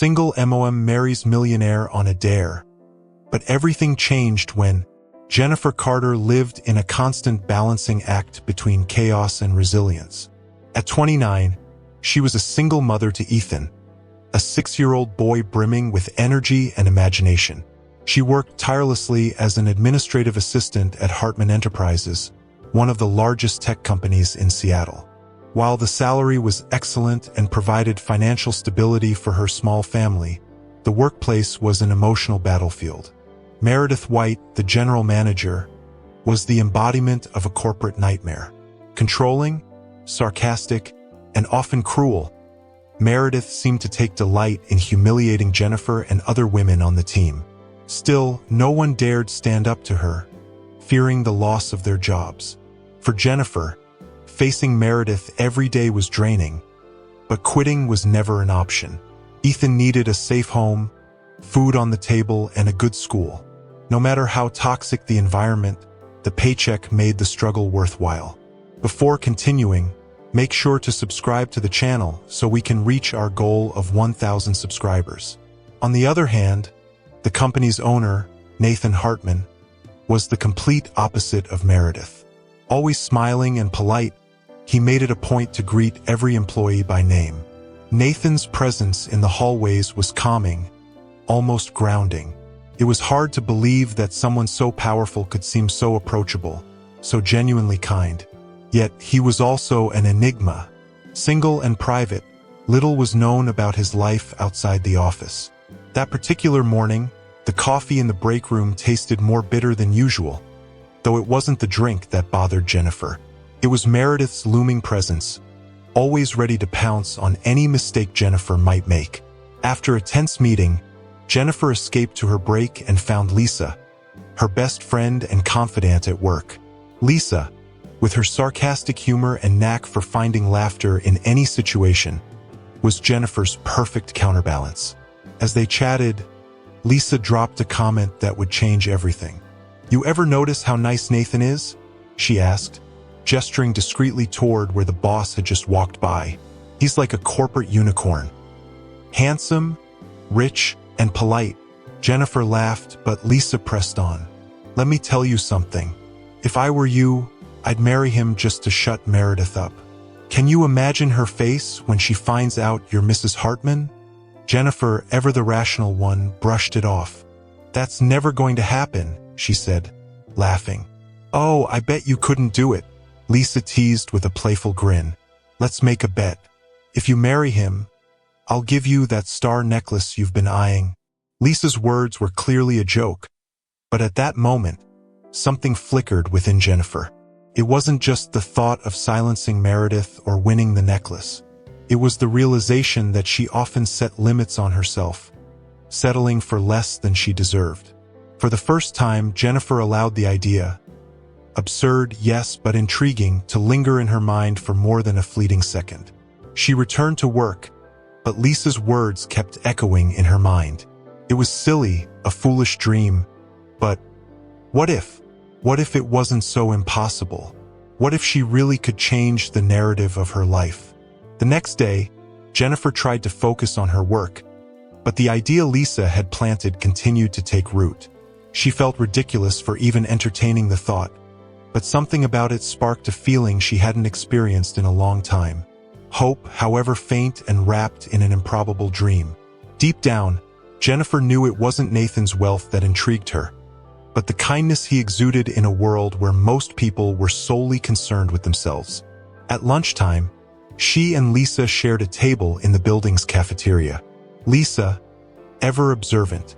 Single mom marries millionaire on a dare. But everything changed when Jennifer Carter lived in a constant balancing act between chaos and resilience. At 29, she was a single mother to Ethan, a 6-year-old boy brimming with energy and imagination. She worked tirelessly as an administrative assistant at Hartman Enterprises, one of the largest tech companies in Seattle. While the salary was excellent and provided financial stability for her small family, the workplace was an emotional battlefield. Meredith White, the general manager, was the embodiment of a corporate nightmare. Controlling, sarcastic, and often cruel, Meredith seemed to take delight in humiliating Jennifer and other women on the team. Still, no one dared stand up to her, fearing the loss of their jobs. For Jennifer, facing Meredith every day was draining, but quitting was never an option. Ethan needed a safe home, food on the table, and a good school. No matter how toxic the environment, the paycheck made the struggle worthwhile. Before continuing, make sure to subscribe to the channel so we can reach our goal of 1,000 subscribers. On the other hand, the company's owner, Nathan Hartman, was the complete opposite of Meredith. Always smiling and polite, he made it a point to greet every employee by name. Nathan's presence in the hallways was calming, almost grounding. It was hard to believe that someone so powerful could seem so approachable, so genuinely kind. Yet he was also an enigma. Single and private, little was known about his life outside the office. That particular morning, the coffee in the break room tasted more bitter than usual, though it wasn't the drink that bothered Jennifer. It was Meredith's looming presence, always ready to pounce on any mistake Jennifer might make. After a tense meeting, Jennifer escaped to her break and found Lisa, her best friend and confidant at work. Lisa, with her sarcastic humor and knack for finding laughter in any situation, was Jennifer's perfect counterbalance. As they chatted, Lisa dropped a comment that would change everything. "You ever notice how nice Nathan is?" she asked, gesturing discreetly toward where the boss had just walked by. "He's like a corporate unicorn. Handsome, rich, and polite." Jennifer laughed, but Lisa pressed on. "Let me tell you something. If I were you, I'd marry him just to shut Meredith up. Can you imagine her face when she finds out you're Mrs. Hartman?" Jennifer, ever the rational one, brushed it off. "That's never going to happen," she said, laughing. "Oh, I bet you couldn't do it," Lisa teased with a playful grin. "Let's make a bet. If you marry him, I'll give you that star necklace you've been eyeing." Lisa's words were clearly a joke, but at that moment, something flickered within Jennifer. It wasn't just the thought of silencing Meredith or winning the necklace. It was the realization that she often set limits on herself, settling for less than she deserved. For the first time, Jennifer allowed the idea, absurd, yes, but intriguing, to linger in her mind for more than a fleeting second. She returned to work, but Lisa's words kept echoing in her mind. It was silly, a foolish dream, but what if? What if it wasn't so impossible? What if she really could change the narrative of her life? The next day, Jennifer tried to focus on her work, but the idea Lisa had planted continued to take root. She felt ridiculous for even entertaining the thought, but something about it sparked a feeling she hadn't experienced in a long time. Hope, however faint and wrapped in an improbable dream. Deep down, Jennifer knew it wasn't Nathan's wealth that intrigued her, but the kindness he exuded in a world where most people were solely concerned with themselves. At lunchtime, she and Lisa shared a table in the building's cafeteria. Lisa, ever observant,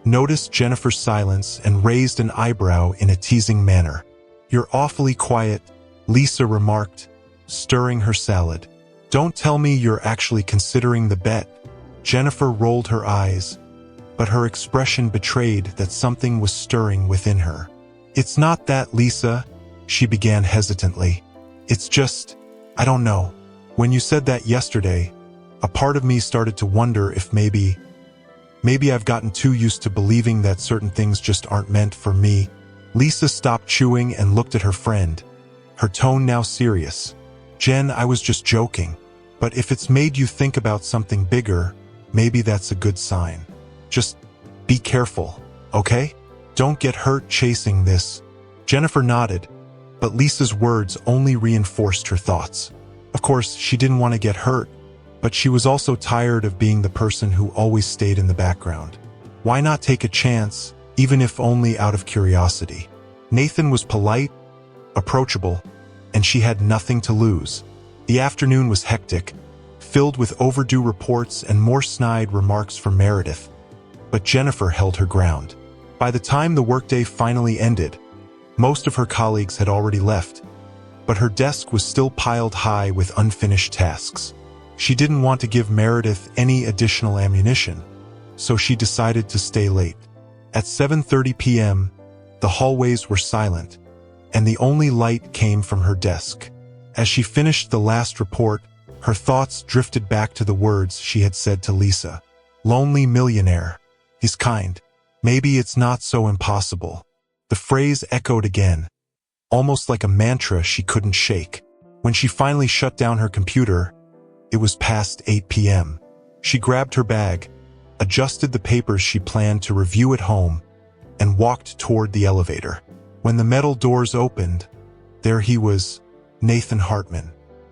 noticed Jennifer's silence and raised an eyebrow in a teasing manner. "You're awfully quiet," Lisa remarked, stirring her salad. "Don't tell me you're actually considering the bet." Jennifer rolled her eyes, but her expression betrayed that something was stirring within her. "It's not that, Lisa," she began hesitantly. "It's just, I don't know. When you said that yesterday, a part of me started to wonder if maybe I've gotten too used to believing that certain things just aren't meant for me." Lisa stopped chewing and looked at her friend, her tone now serious. "Jen, I was just joking. But if it's made you think about something bigger, maybe that's a good sign. Just be careful, okay? Don't get hurt chasing this. Jennifer nodded, but Lisa's words only reinforced her thoughts. Of course, she didn't want to get hurt, but she was also tired of being the person who always stayed in the background. Why not take a chance, even if only out of curiosity? Nathan was polite, approachable, and she had nothing to lose. The afternoon was hectic, filled with overdue reports and more snide remarks from Meredith. But Jennifer held her ground. By the time the workday finally ended, most of her colleagues had already left, but her desk was still piled high with unfinished tasks. She didn't want to give Meredith any additional ammunition, so she decided to stay late. At 7:30 p.m., the hallways were silent, and the only light came from her desk. As she finished the last report, her thoughts drifted back to the words she had said to Lisa. Lonely millionaire. He's kind. Maybe it's not so impossible. The phrase echoed again, almost like a mantra she couldn't shake. When she finally shut down her computer, it was past 8 p.m. She grabbed her bag, adjusted the papers she planned to review at home, and walked toward the elevator. When the metal doors opened, there he was, Nathan Hartman.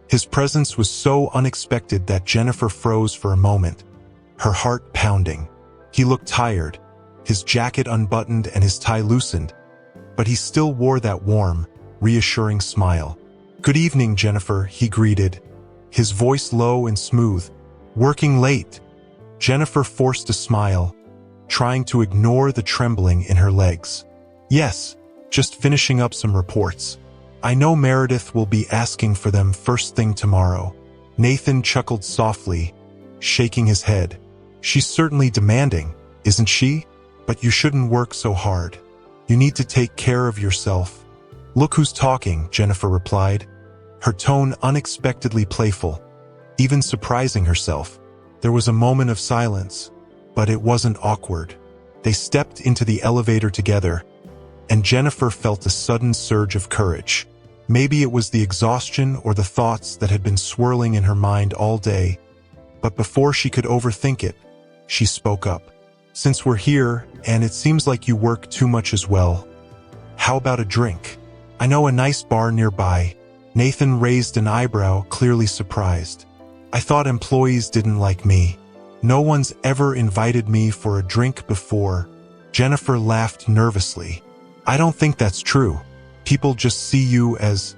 His presence was so unexpected that Jennifer froze for a moment, her heart pounding. He looked tired, his jacket unbuttoned and his tie loosened, but he still wore that warm, reassuring smile. "Good evening, Jennifer," he greeted, his voice low and smooth. "Working late?" Jennifer forced a smile, trying to ignore the trembling in her legs. "Yes, just finishing up some reports. I know Meredith will be asking for them first thing tomorrow." Nathan chuckled softly, shaking his head. "She's certainly demanding, isn't she? But you shouldn't work so hard. You need to take care of yourself." "Look who's talking," Jennifer replied, her tone unexpectedly playful, even surprising herself. There was a moment of silence, but it wasn't awkward. They stepped into the elevator together, and Jennifer felt a sudden surge of courage. Maybe it was the exhaustion or the thoughts that had been swirling in her mind all day, but before she could overthink it, she spoke up. "Since we're here, and it seems like you work too much as well, how about a drink? I know a nice bar nearby." Nathan raised an eyebrow, clearly surprised. "I thought employees didn't like me. No one's ever invited me for a drink before." Jennifer laughed nervously. "I don't think that's true. People just see you as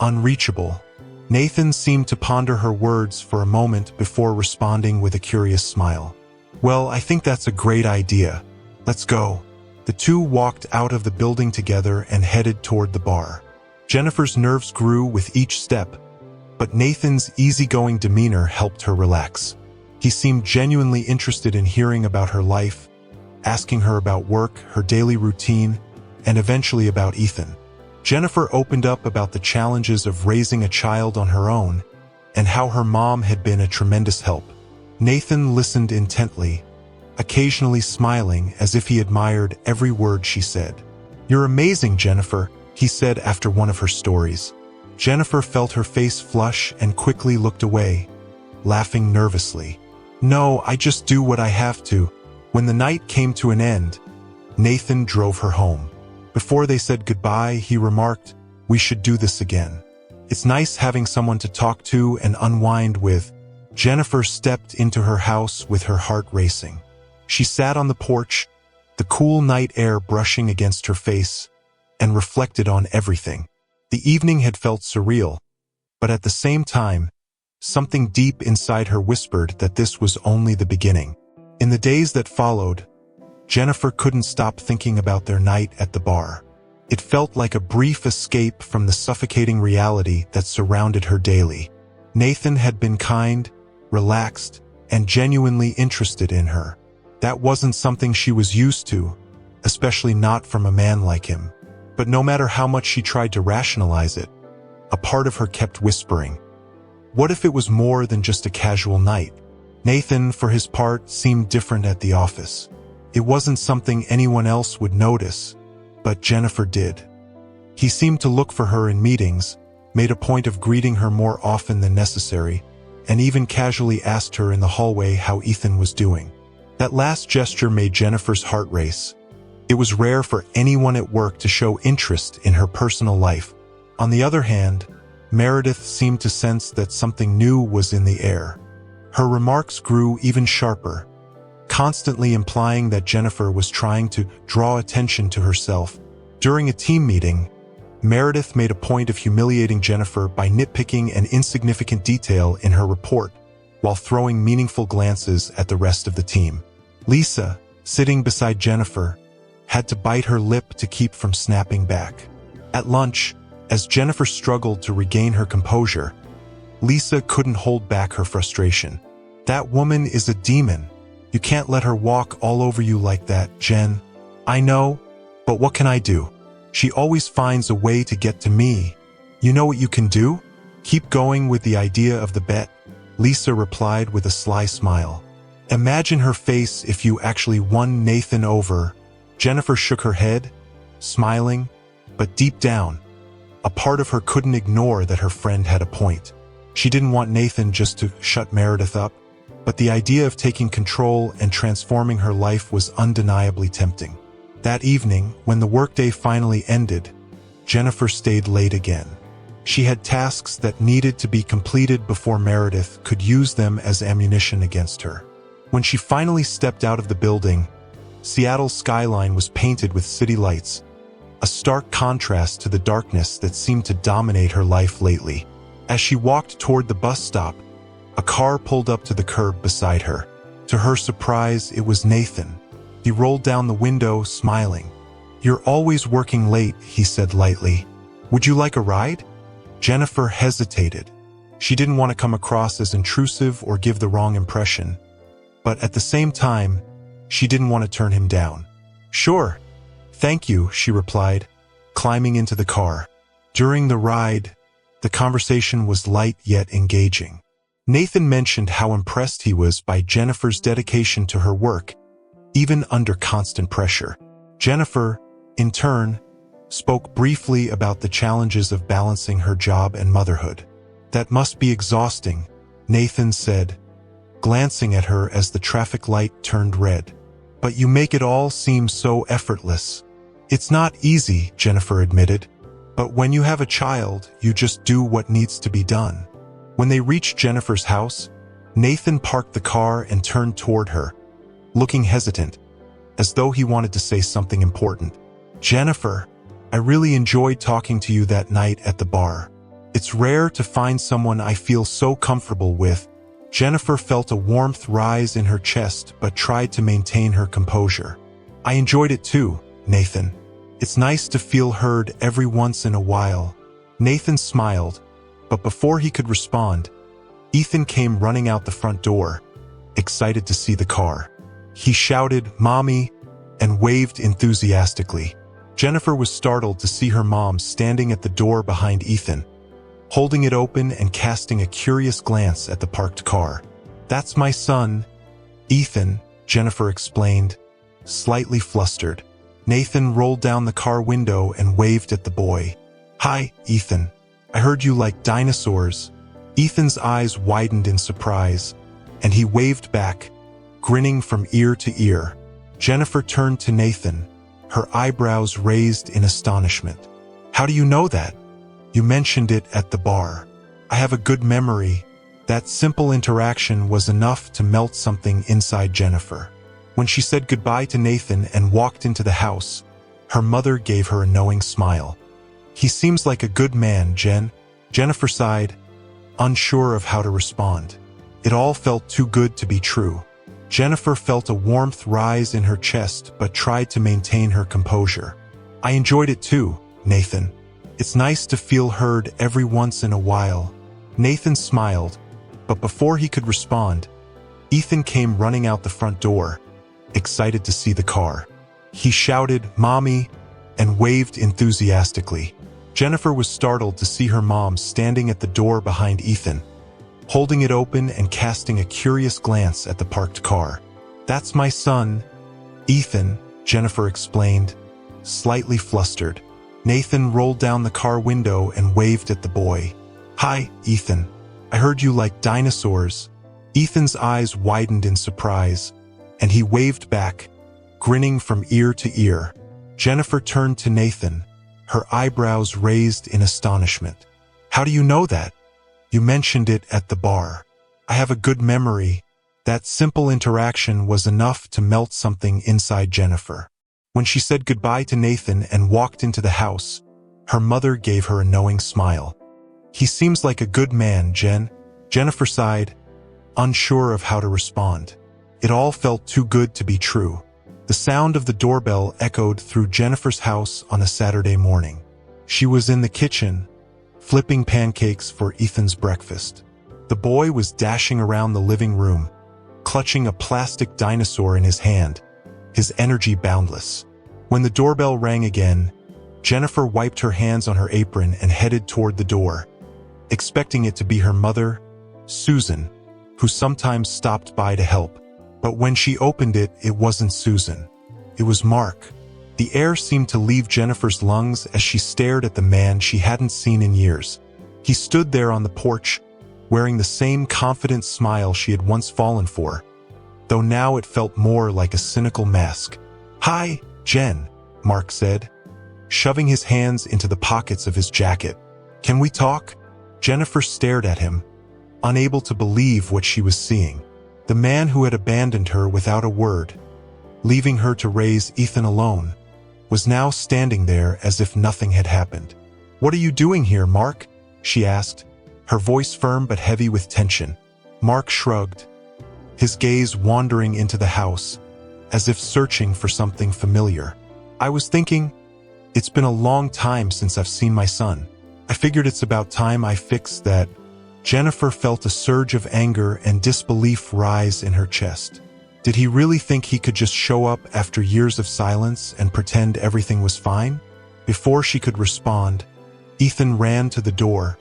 unreachable." Nathan seemed to ponder her words for a moment before responding with a curious smile. "Well, I think that's a great idea. Let's go." The two walked out of the building together and headed toward the bar. Jennifer's nerves grew with each step, but Nathan's easygoing demeanor helped her relax. He seemed genuinely interested in hearing about her life, asking her about work, her daily routine, and eventually about Ethan. Jennifer opened up about the challenges of raising a child on her own and how her mom had been a tremendous help. Nathan listened intently, occasionally smiling as if he admired every word she said. "You're amazing, Jennifer," he said after one of her stories. Jennifer felt her face flush and quickly looked away, laughing nervously. "No, I just do what I have to." When the night came to an end, Nathan drove her home. Before they said goodbye, he remarked, "We should do this again. It's nice having someone to talk to and unwind with." Jennifer stepped into her house with her heart racing. She sat on the porch, the cool night air brushing against her face, and reflected on everything. The evening had felt surreal, but at the same time, something deep inside her whispered that this was only the beginning. In the days that followed, Jennifer couldn't stop thinking about their night at the bar. It felt like a brief escape from the suffocating reality that surrounded her daily. Nathan had been kind, relaxed, and genuinely interested in her. That wasn't something she was used to, especially not from a man like him. But no matter how much she tried to rationalize it, a part of her kept whispering, what if it was more than just a casual night? Nathan, for his part, seemed different at the office. It wasn't something anyone else would notice, but Jennifer did. He seemed to look for her in meetings, made a point of greeting her more often than necessary, and even casually asked her in the hallway how Ethan was doing. That last gesture made Jennifer's heart race. It was rare for anyone at work to show interest in her personal life. On the other hand, Meredith seemed to sense that something new was in the air. Her remarks grew even sharper, constantly implying that Jennifer was trying to draw attention to herself. During a team meeting, Meredith made a point of humiliating Jennifer by nitpicking an insignificant detail in her report, while throwing meaningful glances at the rest of the team. Lisa, sitting beside Jennifer, had to bite her lip to keep from snapping back. At lunch, as Jennifer struggled to regain her composure, Lisa couldn't hold back her frustration. "That woman is a demon. You can't let her walk all over you like that, Jen." "I know, but what can I do? She always finds a way to get to me." "You know what you can do? Keep going with the idea of the bet," Lisa replied with a sly smile. "Imagine her face if you actually won Nathan over." Jennifer shook her head, smiling, but deep down, a part of her couldn't ignore that her friend had a point. She didn't want Nathan just to shut Meredith up, but the idea of taking control and transforming her life was undeniably tempting. That evening, when the workday finally ended, Jennifer stayed late again. She had tasks that needed to be completed before Meredith could use them as ammunition against her. When she finally stepped out of the building, Seattle's skyline was painted with city lights, a stark contrast to the darkness that seemed to dominate her life lately. As she walked toward the bus stop, a car pulled up to the curb beside her. To her surprise, it was Nathan. He rolled down the window, smiling. "You're always working late," he said lightly. "Would you like a ride?" Jennifer hesitated. She didn't want to come across as intrusive or give the wrong impression, but at the same time, she didn't want to turn him down. "Sure, thank you," she replied, climbing into the car. During the ride, the conversation was light yet engaging. Nathan mentioned how impressed he was by Jennifer's dedication to her work, even under constant pressure. Jennifer, in turn, spoke briefly about the challenges of balancing her job and motherhood. "That must be exhausting," Nathan said, glancing at her as the traffic light turned red. "But you make it all seem so effortless." "It's not easy," Jennifer admitted, "but when you have a child, you just do what needs to be done." When they reached Jennifer's house, Nathan parked the car and turned toward her, looking hesitant, as though he wanted to say something important. "Jennifer, I really enjoyed talking to you that night at the bar. It's rare to find someone I feel so comfortable with." Jennifer felt a warmth rise in her chest but tried to maintain her composure. "I enjoyed it too, Nathan. It's nice to feel heard every once in a while." Nathan smiled, but before he could respond, Ethan came running out the front door, excited to see the car. He shouted, "Mommy," and waved enthusiastically. Jennifer was startled to see her mom standing at the door behind Ethan, holding it open and casting a curious glance at the parked car. "That's my son, Ethan," Jennifer explained, slightly flustered. Nathan rolled down the car window and waved at the boy. "Hi, Ethan. I heard you like dinosaurs." Ethan's eyes widened in surprise, and he waved back, grinning from ear to ear. Jennifer turned to Nathan, her eyebrows raised in astonishment. "How do you know that? You mentioned it at the bar." "I have a good memory." That simple interaction was enough to melt something inside Jennifer. When she said goodbye to Nathan and walked into the house, her mother gave her a knowing smile. "He seems like a good man, Jen." Jennifer sighed, unsure of how to respond. It all felt too good to be true. Jennifer felt a warmth rise in her chest but tried to maintain her composure. "I enjoyed it too, Nathan. It's nice to feel heard every once in a while." Nathan smiled, but before he could respond, Ethan came running out the front door, excited to see the car. He shouted, "Mommy," and waved enthusiastically. Jennifer was startled to see her mom standing at the door behind Ethan, holding it open and casting a curious glance at the parked car. "That's my son, Ethan," Jennifer explained, slightly flustered. Nathan rolled down the car window and waved at the boy. "Hi, Ethan. I heard you like dinosaurs." Ethan's eyes widened in surprise, and he waved back, grinning from ear to ear. Jennifer turned to Nathan, her eyebrows raised in astonishment. "How do you know that?" "You mentioned it at the bar. I have a good memory." That simple interaction was enough to melt something inside Jennifer. When she said goodbye to Nathan and walked into the house, her mother gave her a knowing smile. "He seems like a good man, Jen." Jennifer sighed, unsure of how to respond. It all felt too good to be true. The sound of the doorbell echoed through Jennifer's house on a Saturday morning. She was in the kitchen, flipping pancakes for Ethan's breakfast. The boy was dashing around the living room, clutching a plastic dinosaur in his hand, his energy boundless. When the doorbell rang again, Jennifer wiped her hands on her apron and headed toward the door, expecting it to be her mother, Susan, who sometimes stopped by to help. But when she opened it, it wasn't Susan. It was Mark. The air seemed to leave Jennifer's lungs as she stared at the man she hadn't seen in years. He stood there on the porch, wearing the same confident smile she had once fallen for, though now it felt more like a cynical mask. "Hi, Jen," Mark said, shoving his hands into the pockets of his jacket. "Can we talk?" Jennifer stared at him, unable to believe what she was seeing. The man who had abandoned her without a word, leaving her to raise Ethan alone, was now standing there as if nothing had happened. "What are you doing here, Mark?" she asked, her voice firm but heavy with tension. Mark shrugged, his gaze wandering into the house, as if searching for something familiar. "I was thinking, it's been a long time since I've seen my son. I figured it's about time I fixed that." Jennifer felt a surge of anger and disbelief rise in her chest. Did he really think he could just show up after years of silence and pretend everything was fine? Before she could respond, Ethan ran to the door,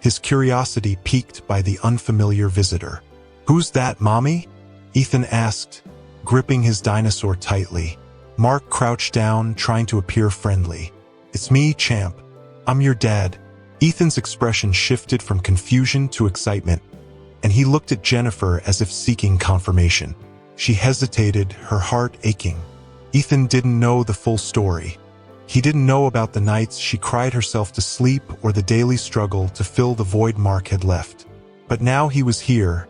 his curiosity piqued by the unfamiliar visitor. "Who's that, Mommy?" Ethan asked, gripping his dinosaur tightly. Mark crouched down, trying to appear friendly. "It's me, Champ. I'm your dad." Ethan's expression shifted from confusion to excitement, and he looked at Jennifer as if seeking confirmation. She hesitated, her heart aching. Ethan didn't know the full story. He didn't know about the nights she cried herself to sleep or the daily struggle to fill the void Mark had left. But now he was here,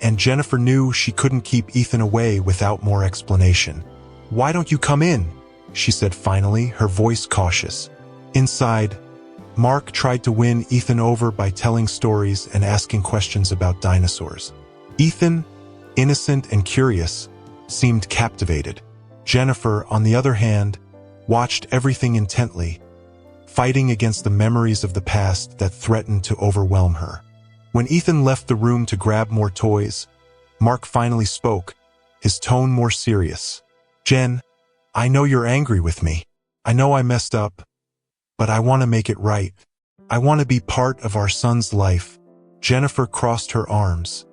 and Jennifer knew she couldn't keep Ethan away without more explanation. "Why don't you come in?" she said finally, her voice cautious. Inside, Mark tried to win Ethan over by telling stories and asking questions about dinosaurs. Ethan, innocent and curious, seemed captivated. Jennifer, on the other hand, watched everything intently, fighting against the memories of the past that threatened to overwhelm her. When Ethan left the room to grab more toys, Mark finally spoke, his tone more serious. "Jen, I know you're angry with me. I know I messed up, but I want to make it right. I want to be part of our son's life." Jennifer crossed her arms,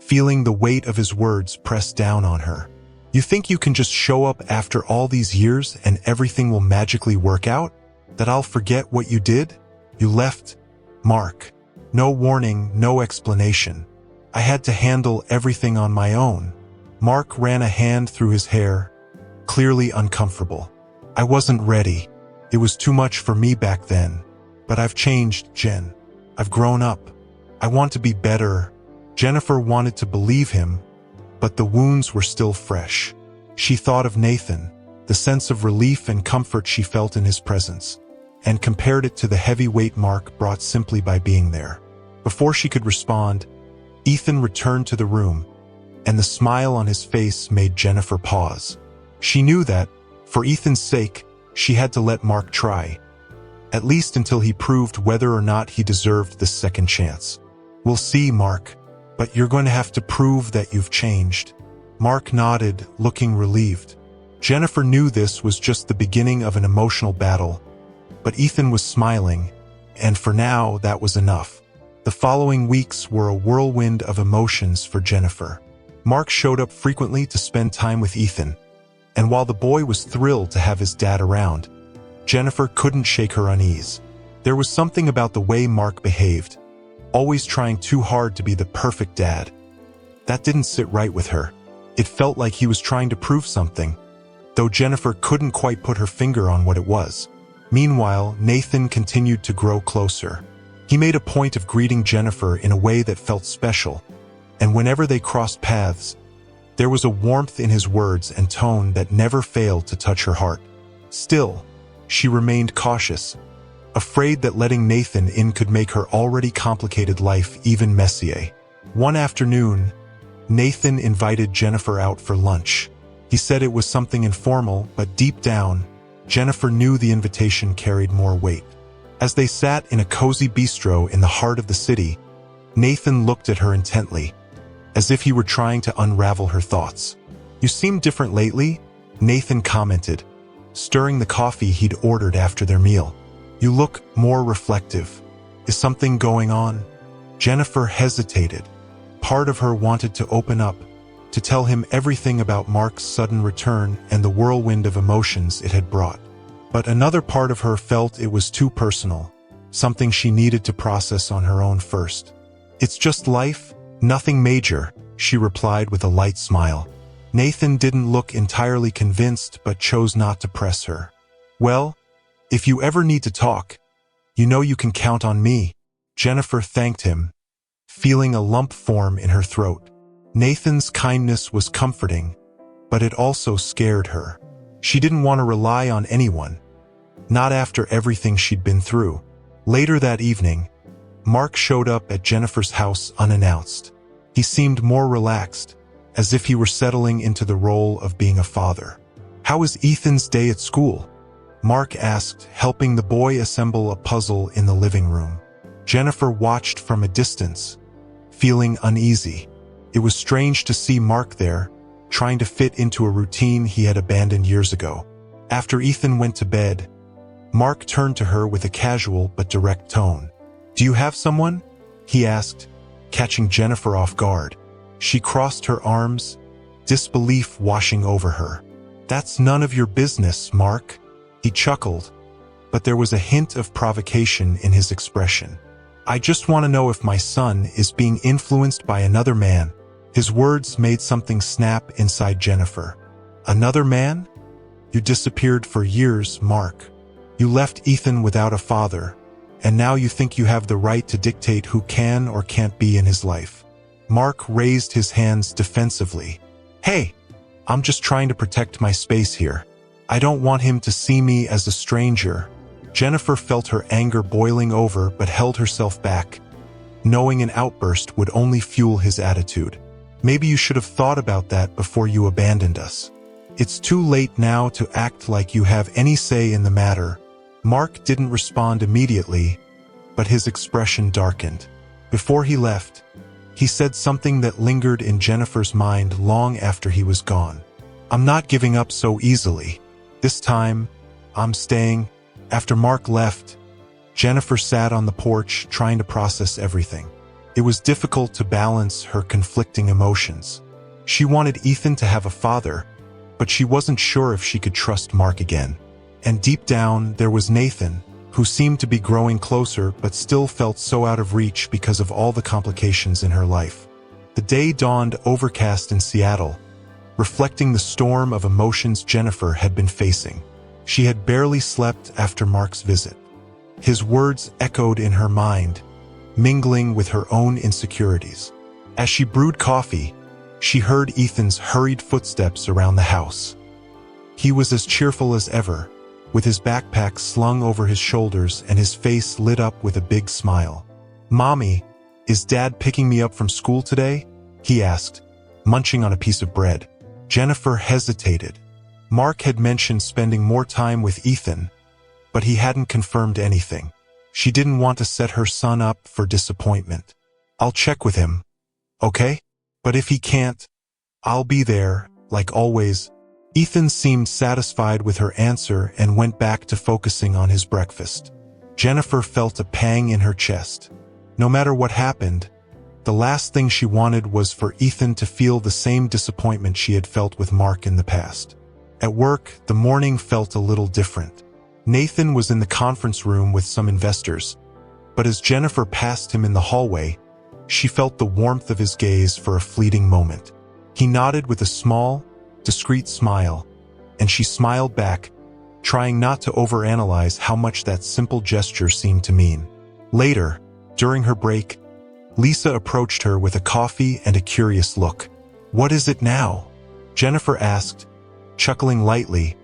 feeling the weight of his words press down on her. "You think you can just show up after all these years and everything will magically work out? That I'll forget what you did? You left, Mark. No warning, no explanation. I had to handle everything on my own." Mark ran a hand through his hair, clearly uncomfortable. "I wasn't ready. It was too much for me back then. But I've changed, Jen. I've grown up. I want to be better." Jennifer wanted to believe him, but the wounds were still fresh. She thought of Nathan, the sense of relief and comfort she felt in his presence, and compared it to the heavy weight Mark brought simply by being there. Before she could respond, Ethan returned to the room, and the smile on his face made Jennifer pause. She knew that, for Ethan's sake, she had to let Mark try, at least until he proved whether or not he deserved this second chance. "We'll see, Mark, but you're going to have to prove that you've changed." Mark nodded, looking relieved. Jennifer knew this was just the beginning of an emotional battle, but Ethan was smiling, and for now that was enough. The following weeks were a whirlwind of emotions for Jennifer. Mark showed up frequently to spend time with Ethan, and while the boy was thrilled to have his dad around, Jennifer couldn't shake her unease. There was something about the way Mark behaved, always trying too hard to be the perfect dad. That didn't sit right with her. It felt like he was trying to prove something, though Jennifer couldn't quite put her finger on what it was. Meanwhile, Nathan continued to grow closer. He made a point of greeting Jennifer in a way that felt special, and whenever they crossed paths, there was a warmth in his words and tone that never failed to touch her heart. Still, she remained cautious, afraid that letting Nathan in could make her already complicated life even messier. One afternoon, Nathan invited Jennifer out for lunch. He said it was something informal, but deep down, Jennifer knew the invitation carried more weight. As they sat in a cozy bistro in the heart of the city, Nathan looked at her intently, as if he were trying to unravel her thoughts. "You seem different lately," Nathan commented, stirring the coffee he'd ordered after their meal. "You look more reflective. Is something going on?" Jennifer hesitated. Part of her wanted to open up, to tell him everything about Mark's sudden return and the whirlwind of emotions it had brought. But another part of her felt it was too personal, something she needed to process on her own first. "It's just life, nothing major," she replied with a light smile. Nathan didn't look entirely convinced but chose not to press her. "Well, if you ever need to talk, you know you can count on me." Jennifer thanked him, feeling a lump form in her throat. Nathan's kindness was comforting, but it also scared her. She didn't want to rely on anyone, not after everything she'd been through. Later that evening, Mark showed up at Jennifer's house unannounced. He seemed more relaxed, as if he were settling into the role of being a father. "How was Ethan's day at school?" Mark asked, helping the boy assemble a puzzle in the living room. Jennifer watched from a distance, feeling uneasy. It was strange to see Mark there, trying to fit into a routine he had abandoned years ago. After Ethan went to bed, Mark turned to her with a casual but direct tone. "Do you have someone?" he asked, catching Jennifer off guard. She crossed her arms, disbelief washing over her. "That's none of your business, Mark." He chuckled, but there was a hint of provocation in his expression. "I just want to know if my son is being influenced by another man." His words made something snap inside Jennifer. "Another man? You disappeared for years, Mark. You left Ethan without a father, and now you think you have the right to dictate who can or can't be in his life." Mark raised his hands defensively. "Hey, I'm just trying to protect my space here. I don't want him to see me as a stranger." Jennifer felt her anger boiling over but held herself back, knowing an outburst would only fuel his attitude. "Maybe you should have thought about that before you abandoned us. It's too late now to act like you have any say in the matter." Mark didn't respond immediately, but his expression darkened. Before he left, he said something that lingered in Jennifer's mind long after he was gone. "I'm not giving up so easily. This time, I'm staying." After Mark left, Jennifer sat on the porch trying to process everything. It was difficult to balance her conflicting emotions. She wanted Ethan to have a father, but she wasn't sure if she could trust Mark again. And deep down, there was Nathan, who seemed to be growing closer but still felt so out of reach because of all the complications in her life. The day dawned overcast in Seattle, reflecting the storm of emotions Jennifer had been facing. She had barely slept after Mark's visit. His words echoed in her mind, mingling with her own insecurities. As she brewed coffee, she heard Ethan's hurried footsteps around the house. He was as cheerful as ever, with his backpack slung over his shoulders and his face lit up with a big smile. "Mommy, is Dad picking me up from school today?" he asked, munching on a piece of bread. Jennifer hesitated. Mark had mentioned spending more time with Ethan, but he hadn't confirmed anything. She didn't want to set her son up for disappointment. "I'll check with him, okay? But if he can't, I'll be there, like always." Ethan seemed satisfied with her answer and went back to focusing on his breakfast. Jennifer felt a pang in her chest. No matter what happened, the last thing she wanted was for Ethan to feel the same disappointment she had felt with Mark in the past. At work, the morning felt a little different. Nathan was in the conference room with some investors, But as Jennifer passed him in the hallway, she felt the warmth of his gaze for a fleeting moment. He nodded with a small, discreet smile, and she smiled back, trying not to overanalyze how much that simple gesture seemed to mean. Later, during her break, Lisa approached her with a coffee and a curious look. "What is it now?" Jennifer asked, chuckling lightly,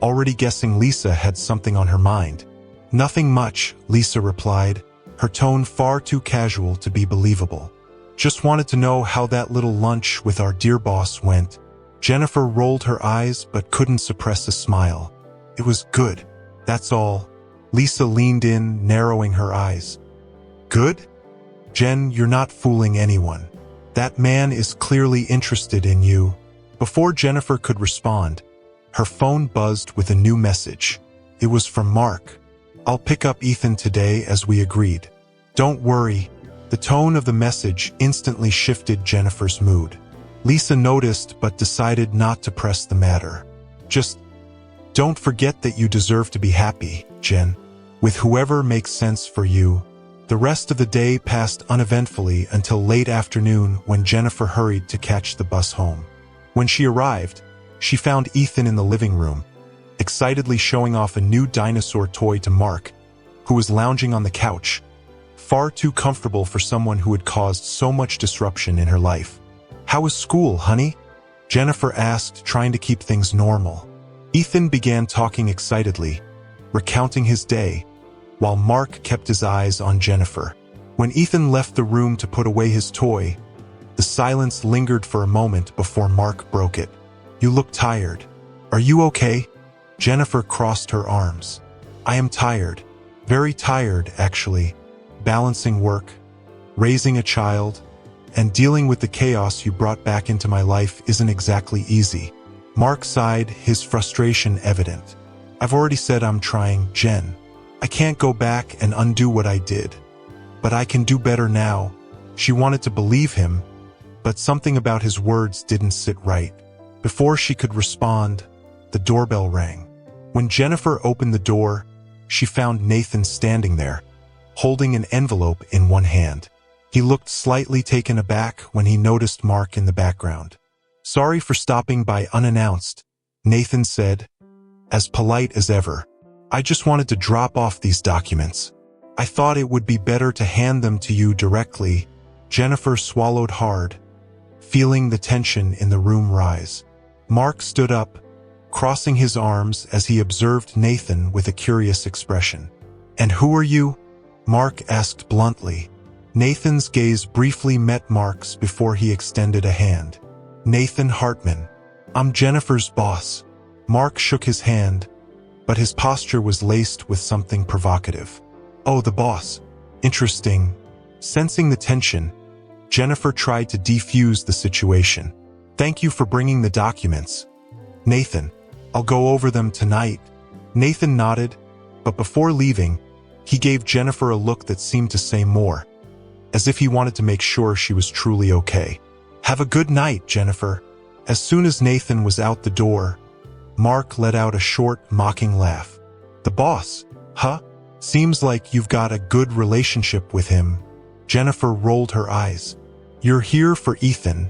already guessing Lisa had something on her mind. "Nothing much," Lisa replied, her tone far too casual to be believable. "Just wanted to know how that little lunch with our dear boss went." Jennifer rolled her eyes but couldn't suppress a smile. "It was good, that's all." Lisa leaned in, narrowing her eyes. "Good? Jen, you're not fooling anyone. That man is clearly interested in you." Before Jennifer could respond, her phone buzzed with a new message. It was from Mark. "I'll pick up Ethan today as we agreed." "Don't worry." The tone of the message instantly shifted Jennifer's mood. Lisa noticed but decided not to press the matter. "Just don't forget that you deserve to be happy, Jen, with whoever makes sense for you." The rest of the day passed uneventfully until late afternoon when Jennifer hurried to catch the bus home. When she arrived, she found Ethan in the living room, excitedly showing off a new dinosaur toy to Mark, who was lounging on the couch, far too comfortable for someone who had caused so much disruption in her life. "How was school, honey?" Jennifer asked, trying to keep things normal. Ethan began talking excitedly, recounting his day, while Mark kept his eyes on Jennifer. When Ethan left the room to put away his toy, the silence lingered for a moment before Mark broke it. "You look tired. Are you okay?" Jennifer crossed her arms. "I am tired. Very tired, actually. Balancing work, raising a child, and dealing with the chaos you brought back into my life isn't exactly easy." Mark sighed, his frustration evident. "I've already said I'm trying, Jen. I can't go back and undo what I did. But I can do better now." She wanted to believe him, but something about his words didn't sit right. Before she could respond, the doorbell rang. When Jennifer opened the door, she found Nathan standing there, holding an envelope in one hand. He looked slightly taken aback when he noticed Mark in the background. "Sorry for stopping by unannounced," Nathan said, as polite as ever. "I just wanted to drop off these documents. I thought it would be better to hand them to you directly." Jennifer swallowed hard, feeling the tension in the room rise. Mark stood up, crossing his arms as he observed Nathan with a curious expression. "And who are you?" Mark asked bluntly. Nathan's gaze briefly met Mark's before he extended a hand. "Nathan Hartman. I'm Jennifer's boss." Mark shook his hand, but his posture was laced with something provocative. "Oh, the boss. Interesting." Sensing the tension, Jennifer tried to defuse the situation. "Thank you for bringing the documents, Nathan. I'll go over them tonight." Nathan nodded, but before leaving, he gave Jennifer a look that seemed to say more, as if he wanted to make sure she was truly okay. "Have a good night, Jennifer." As soon as Nathan was out the door, Mark let out a short, mocking laugh. "The boss, huh? Seems like you've got a good relationship with him." Jennifer rolled her eyes. "You're here for Ethan,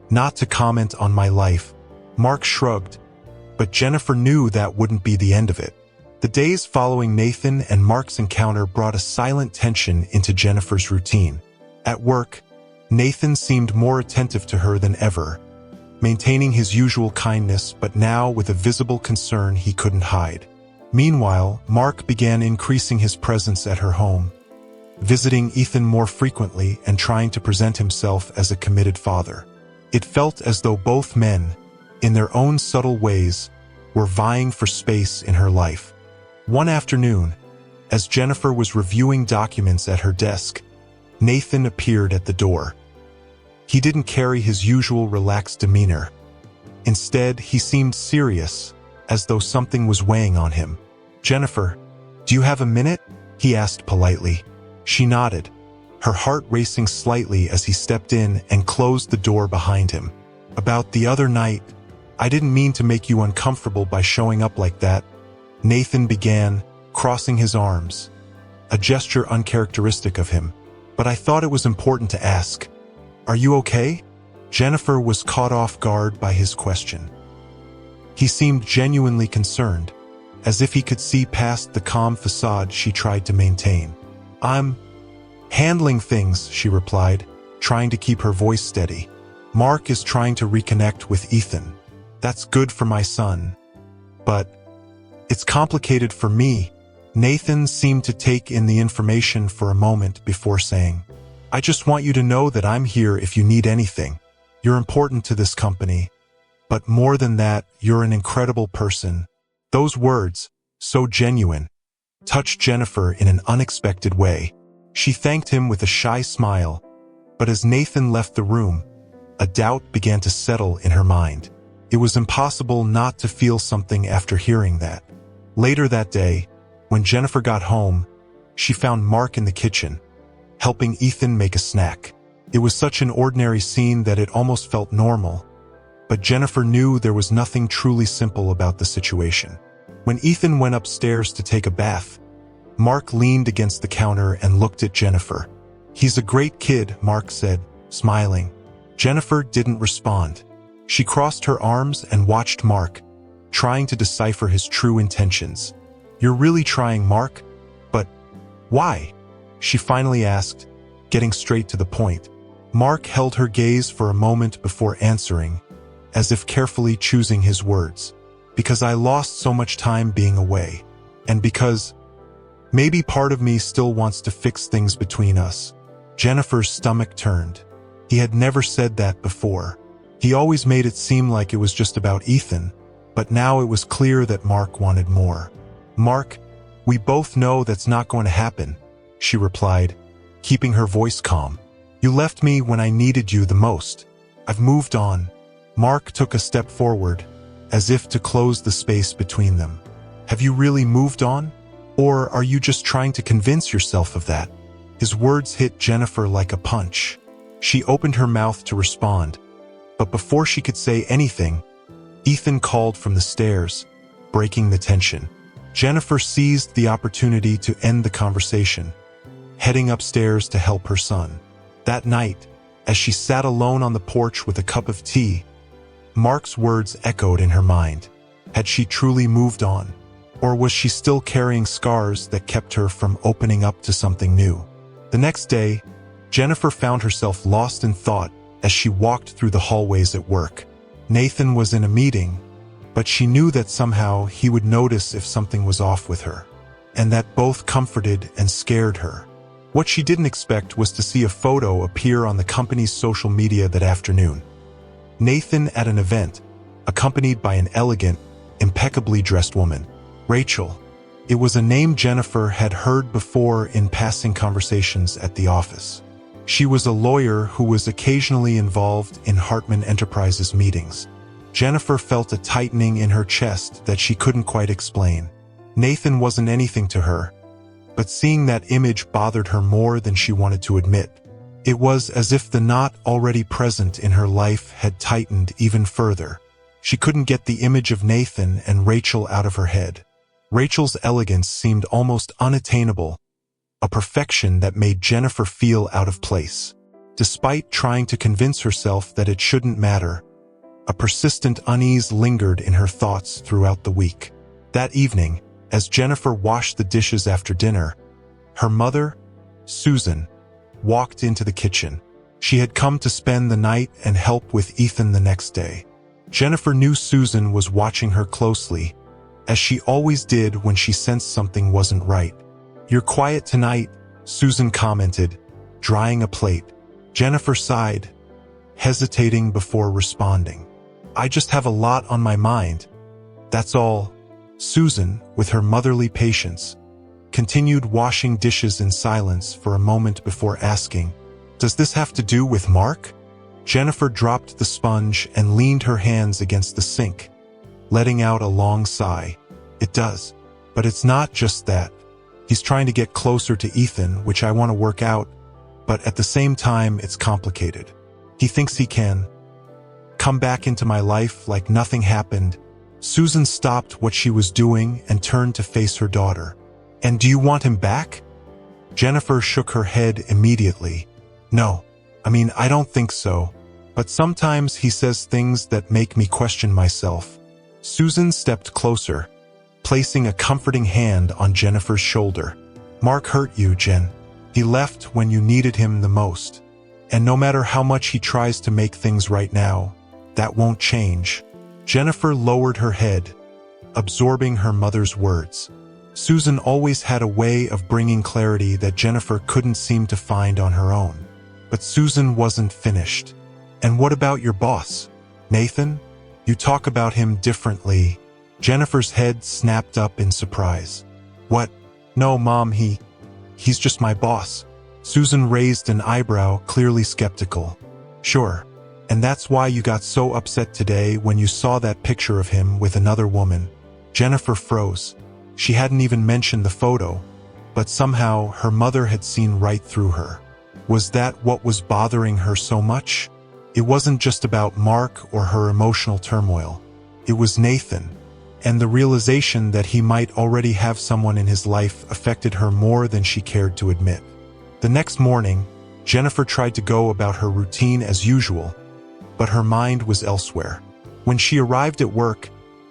not to comment on my life." Mark shrugged, but Jennifer knew that wouldn't be the end of it. The days following Nathan and Mark's encounter brought a silent tension into Jennifer's routine. At work, Nathan seemed more attentive to her than ever, maintaining his usual kindness but now with a visible concern he couldn't hide. Meanwhile, Mark began increasing his presence at her home, visiting Ethan more frequently and trying to present himself as a committed father. It felt as though both men, in their own subtle ways, were vying for space in her life. One afternoon, as Jennifer was reviewing documents at her desk, Nathan appeared at the door. He didn't carry his usual relaxed demeanor. Instead, he seemed serious, as though something was weighing on him. "Jennifer, do you have a minute?" he asked politely. She nodded, her heart racing slightly as he stepped in and closed the door behind him. "About the other night, I didn't mean to make you uncomfortable by showing up like that," Nathan began, crossing his arms, a gesture uncharacteristic of him, but I thought it was important to ask. Are you okay? Jennifer was caught off guard by his question. He seemed genuinely concerned, as if he could see past the calm facade she tried to maintain. I'm handling things, she replied, trying to keep her voice steady. Mark is trying to reconnect with Ethan. That's good for my son. But it's complicated for me. Nathan seemed to take in the information for a moment before saying, I just want you to know that I'm here if you need anything. You're important to this company. But more than that, you're an incredible person. Those words, so genuine, touched Jennifer in an unexpected way. She thanked him with a shy smile, but as Nathan left the room, a doubt began to settle in her mind. It was impossible not to feel something after hearing that. Later that day, when Jennifer got home, she found Mark in the kitchen, helping Ethan make a snack. It was such an ordinary scene that it almost felt normal, but Jennifer knew there was nothing truly simple about the situation. When Ethan went upstairs to take a bath, Mark leaned against the counter and looked at Jennifer. He's a great kid, Mark said, smiling. Jennifer didn't respond. She crossed her arms and watched Mark, trying to decipher his true intentions. You're really trying, Mark? But why? She finally asked, getting straight to the point. Mark held her gaze for a moment before answering, as if carefully choosing his words. Because I lost so much time being away. And because maybe part of me still wants to fix things between us. Jennifer's stomach turned. He had never said that before. He always made it seem like it was just about Ethan, but now it was clear that Mark wanted more. Mark, we both know that's not going to happen, she replied, keeping her voice calm. You left me when I needed you the most. I've moved on. Mark took a step forward, as if to close the space between them. Have you really moved on? Or are you just trying to convince yourself of that? His words hit Jennifer like a punch. She opened her mouth to respond, but before she could say anything, Ethan called from the stairs, breaking the tension. Jennifer seized the opportunity to end the conversation, heading upstairs to help her son. That night, as she sat alone on the porch with a cup of tea, Mark's words echoed in her mind. Had she truly moved on? Or was she still carrying scars that kept her from opening up to something new? The next day, Jennifer found herself lost in thought as she walked through the hallways at work. Nathan was in a meeting, but she knew that somehow he would notice if something was off with her, and that both comforted and scared her. What she didn't expect was to see a photo appear on the company's social media that afternoon. Nathan at an event, accompanied by an elegant, impeccably dressed woman. Rachel. It was a name Jennifer had heard before in passing conversations at the office. She was a lawyer who was occasionally involved in Hartman Enterprises meetings. Jennifer felt a tightening in her chest that she couldn't quite explain. Nathan wasn't anything to her, but seeing that image bothered her more than she wanted to admit. It was as if the knot already present in her life had tightened even further. She couldn't get the image of Nathan and Rachel out of her head. Rachel's elegance seemed almost unattainable, a perfection that made Jennifer feel out of place. Despite trying to convince herself that it shouldn't matter, a persistent unease lingered in her thoughts throughout the week. That evening, as Jennifer washed the dishes after dinner, her mother, Susan, walked into the kitchen. She had come to spend the night and help with Ethan the next day. Jennifer knew Susan was watching her closely, as she always did when she sensed something wasn't right. You're quiet tonight, Susan commented, drying a plate. Jennifer sighed, hesitating before responding. I just have a lot on my mind. That's all. Susan, with her motherly patience, continued washing dishes in silence for a moment before asking, Does this have to do with Mark? Jennifer dropped the sponge and leaned her hands against the sink, letting out a long sigh. It does. But it's not just that. He's trying to get closer to Ethan, which I want to work out, but at the same time it's complicated. He thinks he can come back into my life like nothing happened. Susan stopped what she was doing and turned to face her daughter. And do you want him back? Jennifer shook her head immediately. No, I don't think so. But sometimes he says things that make me question myself. Susan stepped closer, placing a comforting hand on Jennifer's shoulder. Mark hurt you, Jen. He left when you needed him the most. And no matter how much he tries to make things right now, that won't change. Jennifer lowered her head, absorbing her mother's words. Susan always had a way of bringing clarity that Jennifer couldn't seem to find on her own. But Susan wasn't finished. And what about your boss, Nathan? You talk about him differently. Jennifer's head snapped up in surprise. What? No, Mom, he's just my boss. Susan raised an eyebrow, clearly skeptical. Sure. And that's why you got so upset today when you saw that picture of him with another woman. Jennifer froze. She hadn't even mentioned the photo, but somehow her mother had seen right through her. Was that what was bothering her so much? It wasn't just about Mark or her emotional turmoil. It was Nathan, and the realization that he might already have someone in his life affected her more than she cared to admit. The next morning, Jennifer tried to go about her routine as usual, but her mind was elsewhere. When she arrived at work,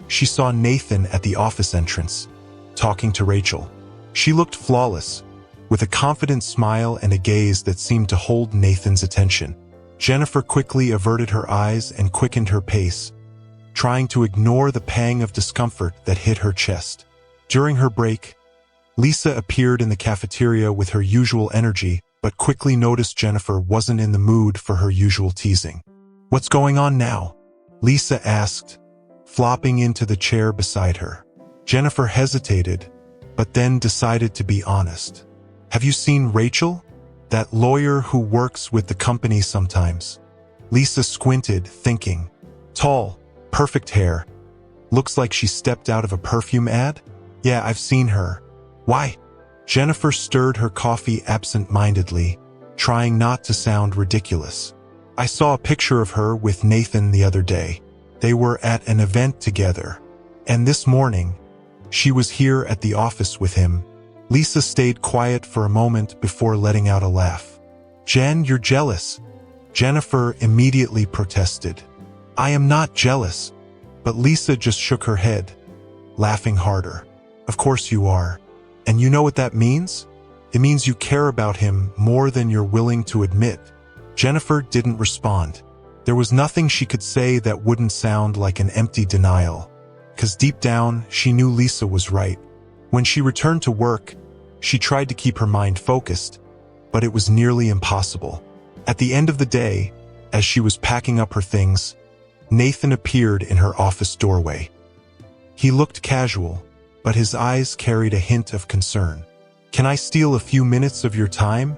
she saw Nathan at the office entrance, talking to Rachel. She looked flawless, with a confident smile and a gaze that seemed to hold Nathan's attention. Jennifer quickly averted her eyes and quickened her pace, trying to ignore the pang of discomfort that hit her chest. During her break, Lisa appeared in the cafeteria with her usual energy, but quickly noticed Jennifer wasn't in the mood for her usual teasing. "What's going on now?" Lisa asked, flopping into the chair beside her. Jennifer hesitated, but then decided to be honest. "Have you seen Rachel? That lawyer who works with the company sometimes?" Lisa squinted, thinking. Tall, perfect hair. Looks like she stepped out of a perfume ad? "Yeah, I've seen her." "Why?" Jennifer stirred her coffee absent-mindedly, trying not to sound ridiculous. "I saw a picture of her with Nathan the other day. They were at an event together. And this morning, she was here at the office with him." Lisa stayed quiet for a moment before letting out a laugh. "Jen, you're jealous." Jennifer immediately protested. "I am not jealous." But Lisa just shook her head, laughing harder. "Of course you are. And you know what that means? It means you care about him more than you're willing to admit." Jennifer didn't respond. There was nothing she could say that wouldn't sound like an empty denial. 'Cause deep down, she knew Lisa was right. When she returned to work, she tried to keep her mind focused, but it was nearly impossible. At the end of the day, as she was packing up her things, Nathan appeared in her office doorway. He looked casual, but his eyes carried a hint of concern. "Can I steal a few minutes of your time?"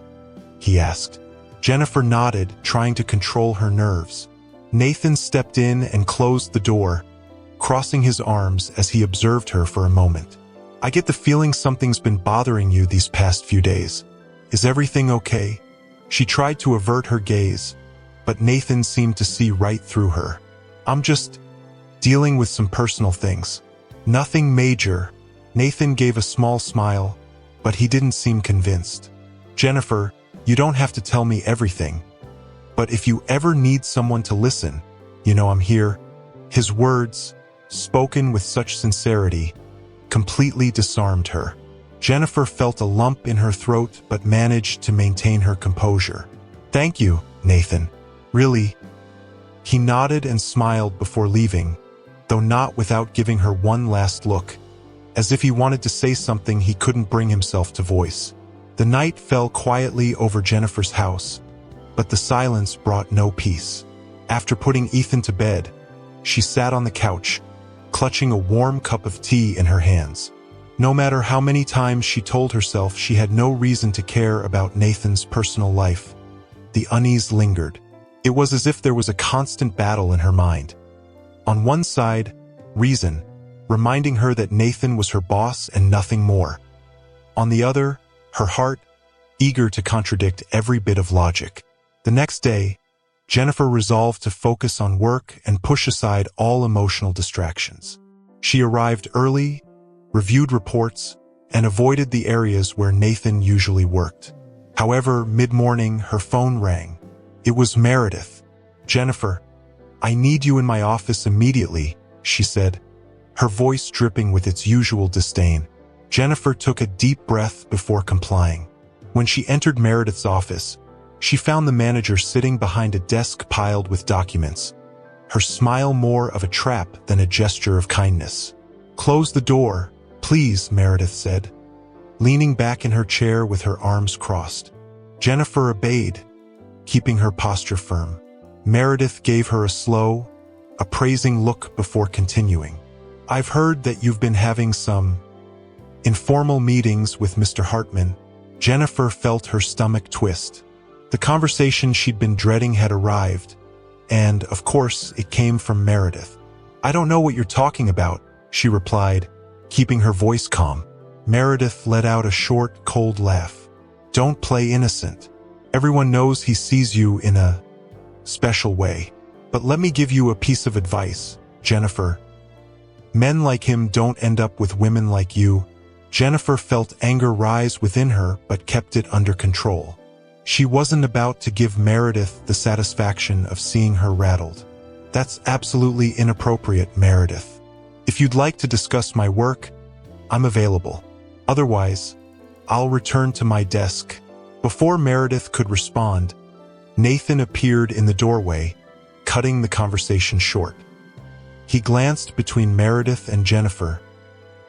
he asked. Jennifer nodded, trying to control her nerves. Nathan stepped in and closed the door, crossing his arms as he observed her for a moment. "I get the feeling something's been bothering you these past few days. Is everything okay?" She tried to avert her gaze, but Nathan seemed to see right through her. "I'm just dealing with some personal things. Nothing major." Nathan gave a small smile, but he didn't seem convinced. "Jennifer, you don't have to tell me everything. But if you ever need someone to listen, you know I'm here." His words, spoken with such sincerity, completely disarmed her. Jennifer felt a lump in her throat but managed to maintain her composure. "Thank you, Nathan. Really." He nodded and smiled before leaving, though not without giving her one last look, as if he wanted to say something he couldn't bring himself to voice. The night fell quietly over Jennifer's house, but the silence brought no peace. After putting Ethan to bed, she sat on the couch, clutching a warm cup of tea in her hands. No matter how many times she told herself she had no reason to care about Nathan's personal life, the unease lingered. It was as if there was a constant battle in her mind. On one side, reason, reminding her that Nathan was her boss and nothing more. On the other, her heart, eager to contradict every bit of logic. The next day, Jennifer resolved to focus on work and push aside all emotional distractions. She arrived early, reviewed reports, and avoided the areas where Nathan usually worked. However, mid-morning, her phone rang. It was Meredith. "Jennifer, I need you in my office immediately," she said, her voice dripping with its usual disdain. Jennifer took a deep breath before complying. When she entered Meredith's office, she found the manager sitting behind a desk piled with documents, her smile more of a trap than a gesture of kindness. "Close the door, please," Meredith said, leaning back in her chair with her arms crossed. Jennifer obeyed, keeping her posture firm. Meredith gave her a slow, appraising look before continuing. "I've heard that you've been having some informal meetings with Mr. Hartman." Jennifer felt her stomach twist. The conversation she'd been dreading had arrived, and, of course, it came from Meredith. "I don't know what you're talking about," she replied, keeping her voice calm. Meredith let out a short, cold laugh. "Don't play innocent. Everyone knows he sees you in a special way. But let me give you a piece of advice, Jennifer. Men like him don't end up with women like you." Jennifer felt anger rise within her but kept it under control. She wasn't about to give Meredith the satisfaction of seeing her rattled. "That's absolutely inappropriate, Meredith. If you'd like to discuss my work, I'm available. Otherwise, I'll return to my desk." Before Meredith could respond, Nathan appeared in the doorway, cutting the conversation short. He glanced between Meredith and Jennifer,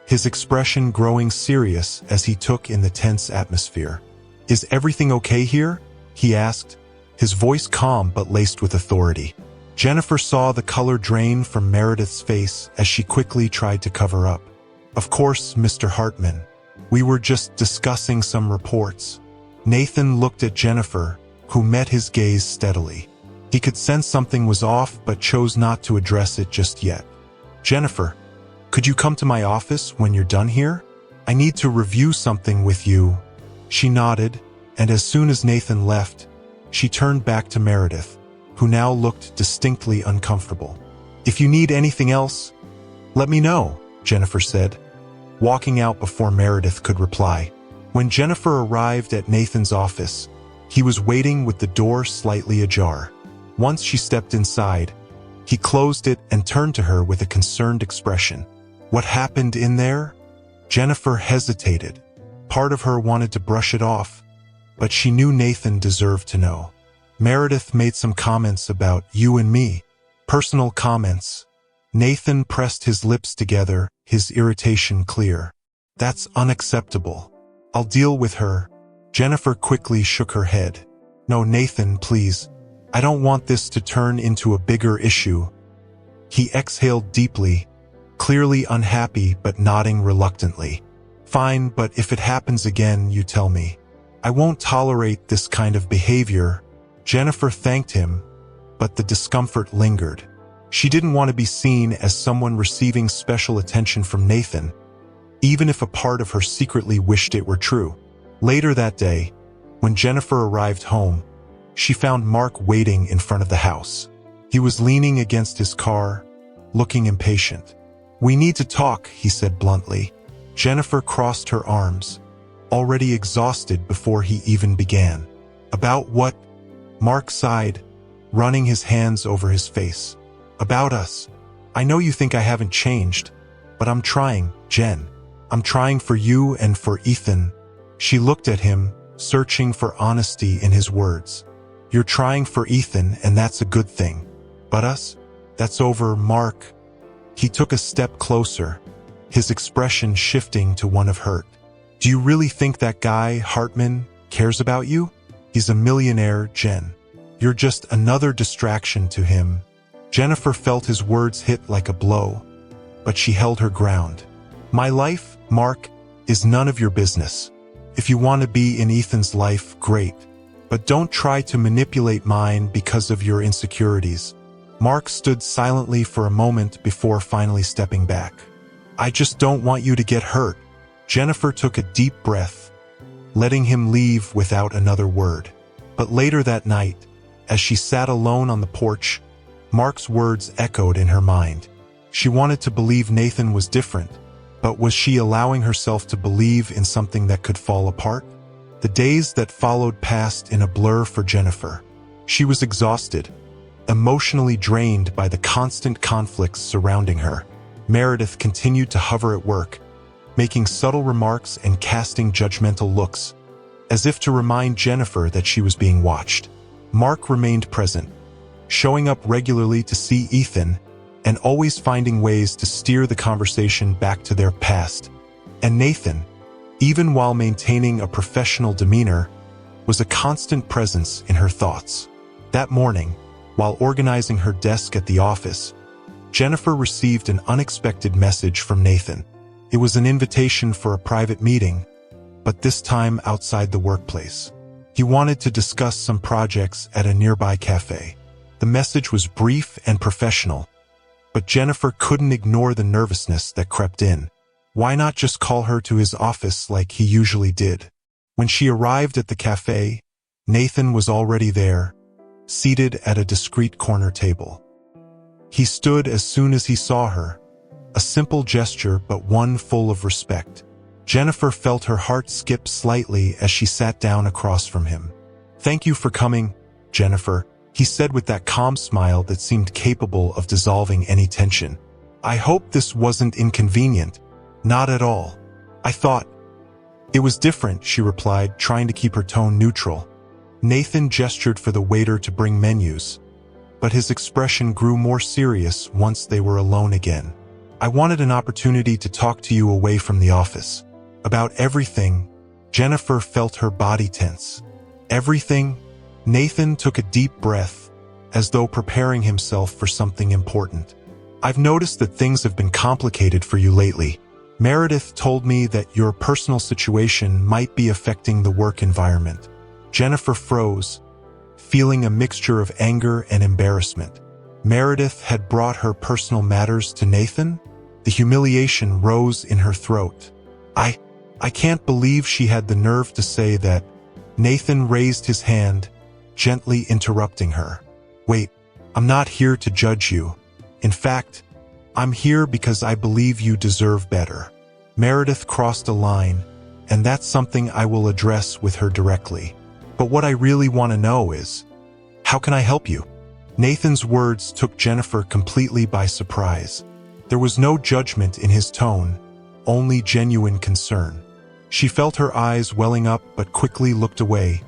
his expression growing serious as he took in the tense atmosphere. "Is everything okay here?" he asked, his voice calm but laced with authority. Jennifer saw the color drain from Meredith's face as she quickly tried to cover up. "Of course, Mr. Hartman. We were just discussing some reports." Nathan looked at Jennifer, who met his gaze steadily. He could sense something was off but chose not to address it just yet. "Jennifer, could you come to my office when you're done here? I need to review something with you." She nodded, and as soon as Nathan left, she turned back to Meredith, who now looked distinctly uncomfortable. "If you need anything else, let me know," Jennifer said, walking out before Meredith could reply. When Jennifer arrived at Nathan's office, he was waiting with the door slightly ajar. Once she stepped inside, he closed it and turned to her with a concerned expression. "What happened in there?" Jennifer hesitated. Part of her wanted to brush it off, but she knew Nathan deserved to know. "Meredith made some comments about you and me. Personal comments." Nathan pressed his lips together, his irritation clear. "That's unacceptable. I'll deal with her." Jennifer quickly shook her head. "No, Nathan, please. I don't want this to turn into a bigger issue." He exhaled deeply, clearly unhappy but nodding reluctantly. "Fine, but if it happens again, you tell me. I won't tolerate this kind of behavior." Jennifer thanked him, but the discomfort lingered. She didn't want to be seen as someone receiving special attention from Nathan, even if a part of her secretly wished it were true. Later that day, when Jennifer arrived home, she found Mark waiting in front of the house. He was leaning against his car, looking impatient. "We need to talk," he said bluntly. Jennifer crossed her arms, already exhausted before he even began. "About what?" Mark sighed, running his hands over his face. "About us. I know you think I haven't changed, but I'm trying, Jen. I'm trying for you and for Ethan." She looked at him, searching for honesty in his words. "You're trying for Ethan, and that's a good thing. But us? That's over, Mark." He took a step closer, his expression shifting to one of hurt. "Do you really think that guy, Hartman, cares about you? He's a millionaire, Jen. You're just another distraction to him." Jennifer felt his words hit like a blow, but she held her ground. "My life, Mark, is none of your business. If you want to be in Ethan's life, great. But don't try to manipulate mine because of your insecurities." Mark stood silently for a moment before finally stepping back. "I just don't want you to get hurt." Jennifer took a deep breath, letting him leave without another word. But later that night, as she sat alone on the porch, Mark's words echoed in her mind. She wanted to believe Nathan was different, But was she allowing herself to believe in something that could fall apart? The days that followed passed in a blur for Jennifer. She was exhausted, emotionally drained by the constant conflicts surrounding her. Meredith continued to hover at work, making subtle remarks and casting judgmental looks, as if to remind Jennifer that she was being watched. Mark remained present, showing up regularly to see Ethan and always finding ways to steer the conversation back to their past. And Nathan, even while maintaining a professional demeanor, was a constant presence in her thoughts. That morning, while organizing her desk at the office, Jennifer received an unexpected message from Nathan. It was an invitation for a private meeting, but this time outside the workplace. He wanted to discuss some projects at a nearby cafe. The message was brief and professional, but Jennifer couldn't ignore the nervousness that crept in. Why not just call her to his office like he usually did? When she arrived at the cafe, Nathan was already there, seated at a discreet corner table. He stood as soon as he saw her, a simple gesture but one full of respect. Jennifer felt her heart skip slightly as she sat down across from him. "Thank you for coming, Jennifer," he said with that calm smile that seemed capable of dissolving any tension. "I hope this wasn't inconvenient." "Not at all. I thought it was different," she replied, trying to keep her tone neutral. Nathan gestured for the waiter to bring menus, but his expression grew more serious once they were alone again. "I wanted an opportunity to talk to you away from the office. About everything." Jennifer felt her body tense. "Everything?" Nathan took a deep breath, as though preparing himself for something important. "I've noticed that things have been complicated for you lately. Meredith told me that your personal situation might be affecting the work environment." Jennifer froze, feeling a mixture of anger and embarrassment. Meredith had brought her personal matters to Nathan? The humiliation rose in her throat. I can't believe she had the nerve to say that." Nathan raised his hand, gently interrupting her. "Wait, I'm not here to judge you. In fact, I'm here because I believe you deserve better." Meredith crossed a line, and that's something I will address with her directly. "But what I really want to know is, how can I help you?" Nathan's words took Jennifer completely by surprise. There was no judgment in his tone, only genuine concern. She felt her eyes welling up but quickly looked away,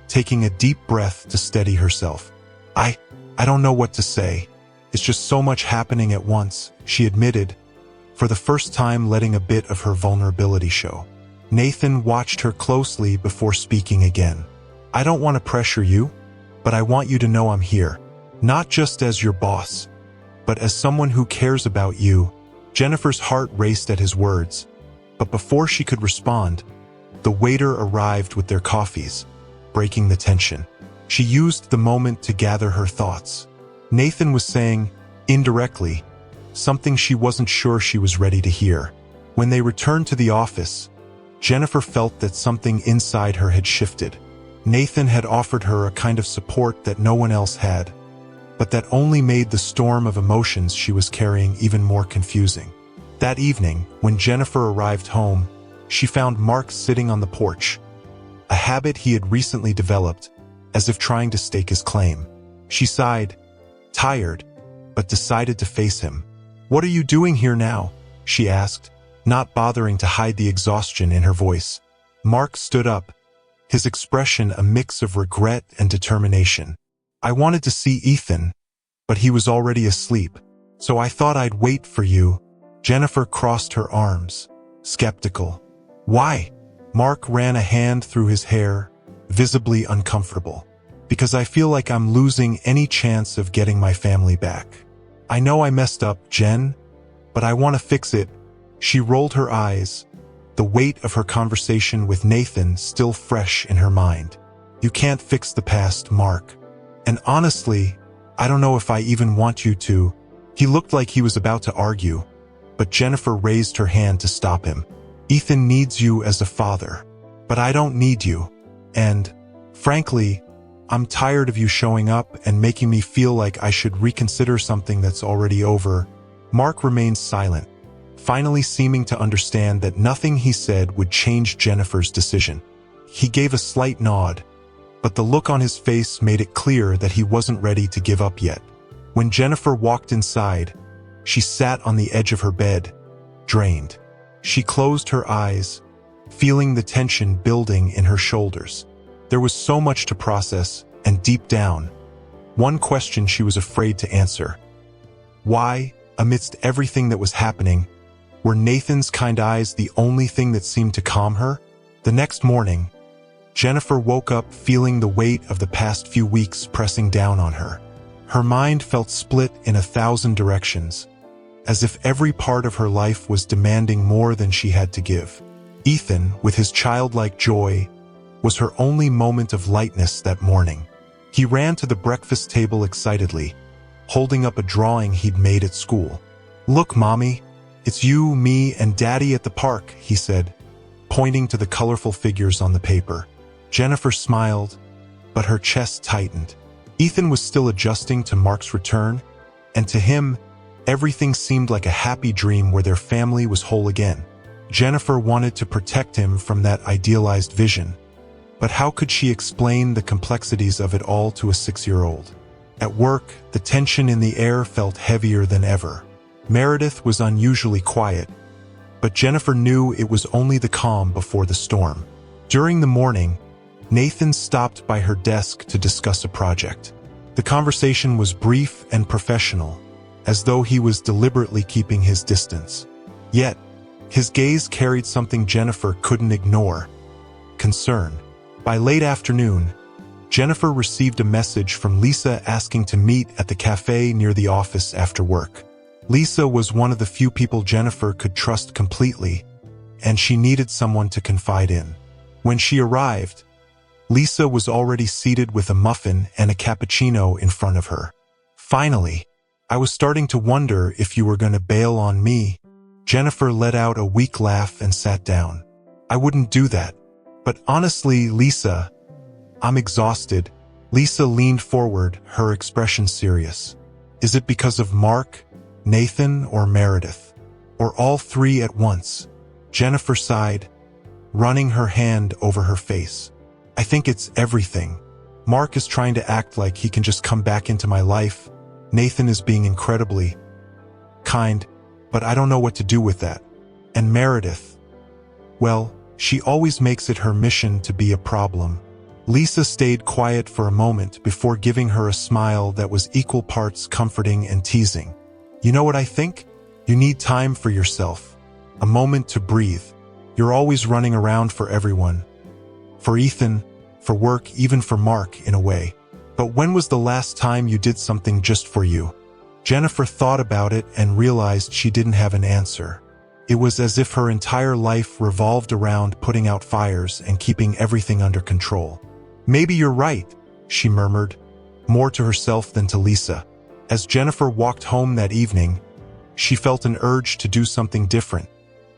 taking a deep breath to steady herself. I don't know what to say. It's just so much happening at once," she admitted, for the first time letting a bit of her vulnerability show. Nathan watched her closely before speaking again. "I don't want to pressure you, but I want you to know I'm here. Not just as your boss, but as someone who cares about you." Jennifer's heart raced at his words, but before she could respond, the waiter arrived with their coffees, breaking the tension. She used the moment to gather her thoughts. Nathan was saying, indirectly, something she wasn't sure she was ready to hear. When they returned to the office, Jennifer felt that something inside her had shifted. Nathan had offered her a kind of support that no one else had, but that only made the storm of emotions she was carrying even more confusing. That evening, when Jennifer arrived home, she found Mark sitting on the porch, a habit he had recently developed, as if trying to stake his claim. She sighed, tired, but decided to face him. "What are you doing here now?" she asked, not bothering to hide the exhaustion in her voice. Mark stood up, his expression a mix of regret and determination. "I wanted to see Ethan, but he was already asleep, so I thought I'd wait for you." Jennifer crossed her arms, skeptical. "Why?" Mark ran a hand through his hair, visibly uncomfortable. "Because I feel like I'm losing any chance of getting my family back. I know I messed up, Jen, but I want to fix it." She rolled her eyes, the weight of her conversation with Nathan still fresh in her mind. "You can't fix the past, Mark. And honestly, I don't know if I even want you to." He looked like he was about to argue, but Jennifer raised her hand to stop him. "Ethan needs you as a father, but I don't need you. And, frankly, I'm tired of you showing up and making me feel like I should reconsider something that's already over." Mark remained silent, finally seeming to understand that nothing he said would change Jennifer's decision. He gave a slight nod, but the look on his face made it clear that he wasn't ready to give up yet. When Jennifer walked inside, she sat on the edge of her bed, drained. She closed her eyes, feeling the tension building in her shoulders. There was so much to process, and deep down, one question she was afraid to answer. Why, amidst everything that was happening, were Nathan's kind eyes the only thing that seemed to calm her? The next morning, Jennifer woke up feeling the weight of the past few weeks pressing down on her. Her mind felt split in 1,000 directions, as if every part of her life was demanding more than she had to give. Ethan, with his childlike joy, was her only moment of lightness that morning. He ran to the breakfast table excitedly, holding up a drawing he'd made at school. "Look, Mommy, it's you, me, and Daddy at the park," he said, pointing to the colorful figures on the paper. Jennifer smiled, but her chest tightened. Ethan was still adjusting to Mark's return, and to him, everything seemed like a happy dream where their family was whole again. Jennifer wanted to protect him from that idealized vision, but how could she explain the complexities of it all to a 6-year-old? At work, the tension in the air felt heavier than ever. Meredith was unusually quiet, but Jennifer knew it was only the calm before the storm. During the morning, Nathan stopped by her desk to discuss a project. The conversation was brief and professional, as though he was deliberately keeping his distance. Yet, his gaze carried something Jennifer couldn't ignore: concern. By late afternoon, Jennifer received a message from Lisa asking to meet at the cafe near the office after work. Lisa was one of the few people Jennifer could trust completely, and she needed someone to confide in. When she arrived, Lisa was already seated with a muffin and a cappuccino in front of her. "Finally, I was starting to wonder if you were going to bail on me." Jennifer let out a weak laugh and sat down. "I wouldn't do that. But honestly, Lisa, I'm exhausted." Lisa leaned forward, her expression serious. "Is it because of Mark, Nathan, or Meredith? Or all three at once?" Jennifer sighed, running her hand over her face. "I think it's everything. Mark is trying to act like he can just come back into my life. Nathan is being incredibly kind, but I don't know what to do with that. And Meredith, well, she always makes it her mission to be a problem." Lisa stayed quiet for a moment before giving her a smile that was equal parts comforting and teasing. "You know what I think? You need time for yourself. A moment to breathe. You're always running around for everyone. For Ethan, for work, even for Mark, in a way. But when was the last time you did something just for you?" Jennifer thought about it and realized she didn't have an answer. It was as if her entire life revolved around putting out fires and keeping everything under control. "Maybe you're right," she murmured, more to herself than to Lisa. As Jennifer walked home that evening, she felt an urge to do something different,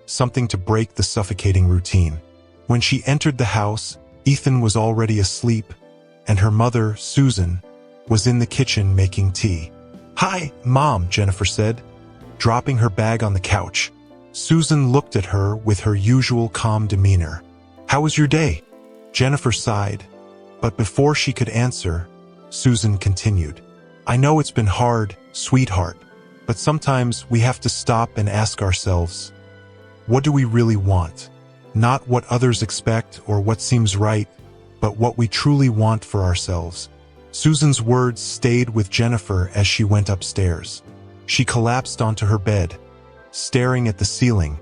something to break the suffocating routine. When she entered the house, Ethan was already asleep, and her mother, Susan, was in the kitchen making tea. "Hi, Mom," Jennifer said, dropping her bag on the couch. Susan looked at her with her usual calm demeanor. "How was your day?" Jennifer sighed, but before she could answer, Susan continued. "I know it's been hard, sweetheart, but sometimes we have to stop and ask ourselves, what do we really want? Not what others expect or what seems right, but what we truly want for ourselves." Susan's words stayed with Jennifer as she went upstairs. She collapsed onto her bed, staring at the ceiling,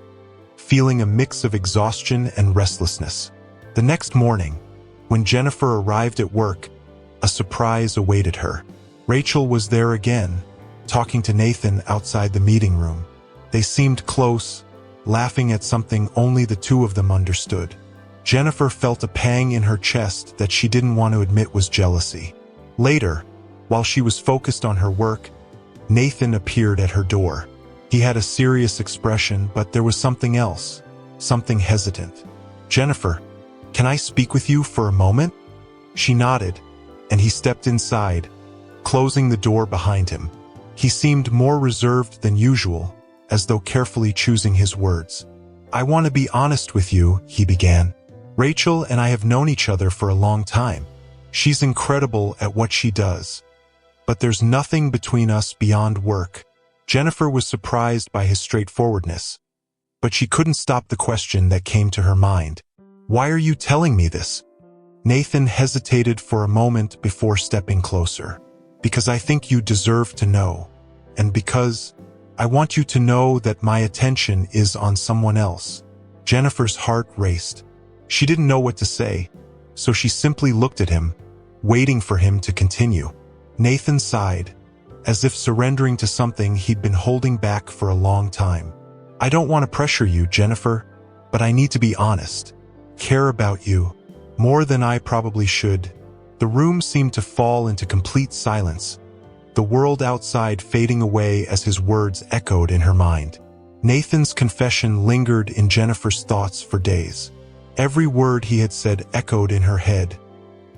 feeling a mix of exhaustion and restlessness. The next morning, when Jennifer arrived at work, a surprise awaited her. Rachel was there again, talking to Nathan outside the meeting room. They seemed close, laughing at something only the two of them understood. Jennifer felt a pang in her chest that she didn't want to admit was jealousy. Later, while she was focused on her work, Nathan appeared at her door. He had a serious expression, but there was something else, something hesitant. "Jennifer, can I speak with you for a moment?" She nodded, and he stepped inside, closing the door behind him. He seemed more reserved than usual, as though carefully choosing his words. "I want to be honest with you," he began. "Rachel and I have known each other for a long time. She's incredible at what she does. But there's nothing between us beyond work." Jennifer was surprised by his straightforwardness, but she couldn't stop the question that came to her mind. "Why are you telling me this?" Nathan hesitated for a moment before stepping closer. "Because I think you deserve to know, and because I want you to know that my attention is on someone else." Jennifer's heart raced. She didn't know what to say, so she simply looked at him, waiting for him to continue. Nathan sighed, as if surrendering to something he'd been holding back for a long time. "I don't want to pressure you, Jennifer, but I need to be honest. Care about you, more than I probably should." The room seemed to fall into complete silence, the world outside fading away as his words echoed in her mind. Nathan's confession lingered in Jennifer's thoughts for days. Every word he had said echoed in her head,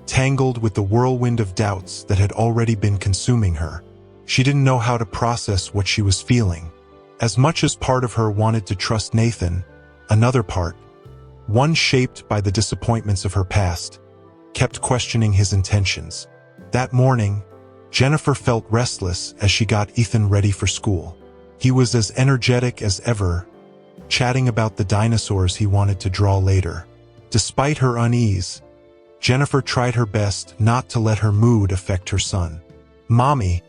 tangled with the whirlwind of doubts that had already been consuming her. She didn't know how to process what she was feeling. As much as part of her wanted to trust Nathan, another part, one shaped by the disappointments of her past, kept questioning his intentions. That morning, Jennifer felt restless as she got Ethan ready for school. He was as energetic as ever, chatting about the dinosaurs he wanted to draw later. Despite her unease, Jennifer tried her best not to let her mood affect her son. "Mommy,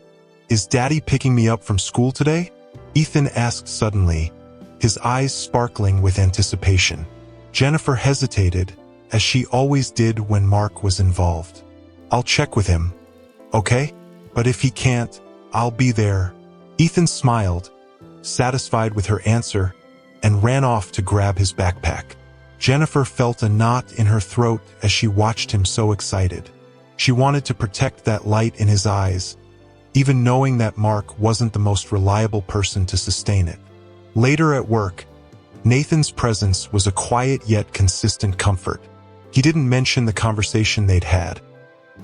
is Daddy picking me up from school today?" Ethan asked suddenly, his eyes sparkling with anticipation. Jennifer hesitated, as she always did when Mark was involved. "I'll check with him, okay? But if he can't, I'll be there." Ethan smiled, satisfied with her answer, and ran off to grab his backpack. Jennifer felt a knot in her throat as she watched him so excited. She wanted to protect that light in his eyes, even knowing that Mark wasn't the most reliable person to sustain it. Later at work, Nathan's presence was a quiet yet consistent comfort. He didn't mention the conversation they'd had,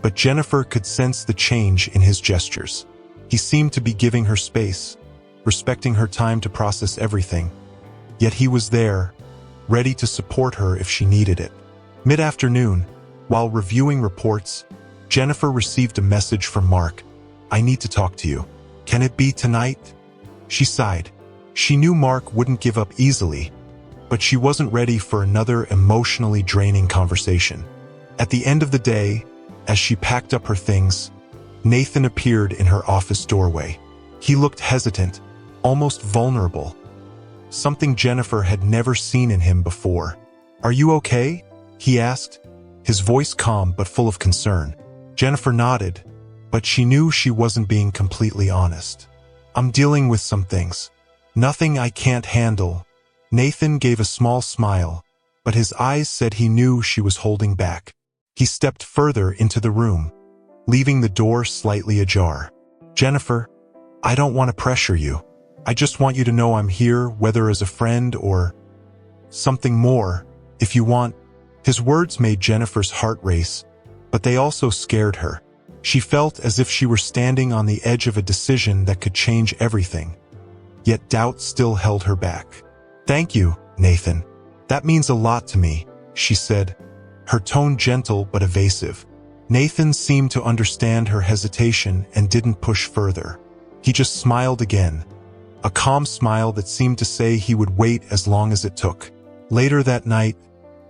but Jennifer could sense the change in his gestures. He seemed to be giving her space, respecting her time to process everything. Yet he was there, ready to support her if she needed it. Mid-afternoon, while reviewing reports, Jennifer received a message from Mark. "I need to talk to you. Can it be tonight?" She sighed. She knew Mark wouldn't give up easily, but she wasn't ready for another emotionally draining conversation. At the end of the day, as she packed up her things, Nathan appeared in her office doorway. He looked hesitant, almost vulnerable, something Jennifer had never seen in him before. "Are you okay?" he asked, his voice calm but full of concern. Jennifer nodded, but she knew she wasn't being completely honest. "I'm dealing with some things. Nothing I can't handle." Nathan gave a small smile, but his eyes said he knew she was holding back. He stepped further into the room, leaving the door slightly ajar. "Jennifer, I don't want to pressure you. I just want you to know I'm here, whether as a friend or something more, if you want." His words made Jennifer's heart race, but they also scared her. She felt as if she were standing on the edge of a decision that could change everything. Yet doubt still held her back. "Thank you, Nathan. That means a lot to me," she said, her tone gentle but evasive. Nathan seemed to understand her hesitation and didn't push further. He just smiled again, a calm smile that seemed to say he would wait as long as it took. Later that night,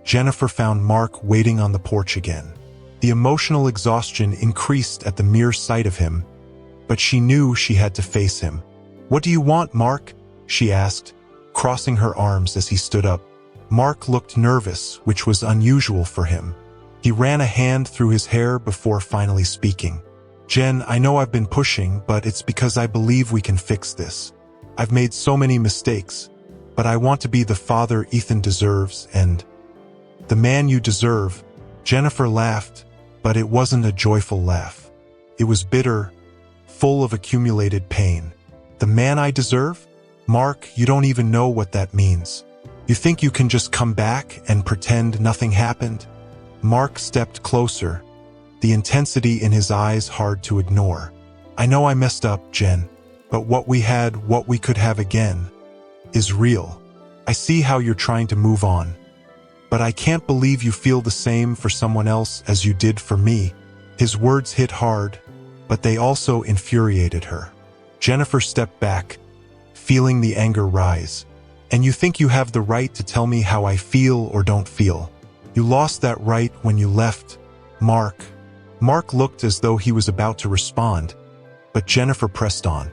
Jennifer found Mark waiting on the porch again. The emotional exhaustion increased at the mere sight of him, but she knew she had to face him. "What do you want, Mark?" she asked, crossing her arms as he stood up. Mark looked nervous, which was unusual for him. He ran a hand through his hair before finally speaking. "Jen, I know I've been pushing, but it's because I believe we can fix this. I've made so many mistakes, but I want to be the father Ethan deserves and the man you deserve." Jennifer laughed, but it wasn't a joyful laugh. It was bitter, full of accumulated pain. "The man I deserve? Mark, you don't even know what that means. You think you can just come back and pretend nothing happened?" Mark stepped closer, the intensity in his eyes hard to ignore. "I know I messed up, Jen, but what we had, what we could have again, is real. I see how you're trying to move on. But I can't believe you feel the same for someone else as you did for me." His words hit hard, but they also infuriated her. Jennifer stepped back, feeling the anger rise. "And you think you have the right to tell me how I feel or don't feel? You lost that right when you left, Mark." Mark looked as though he was about to respond, but Jennifer pressed on.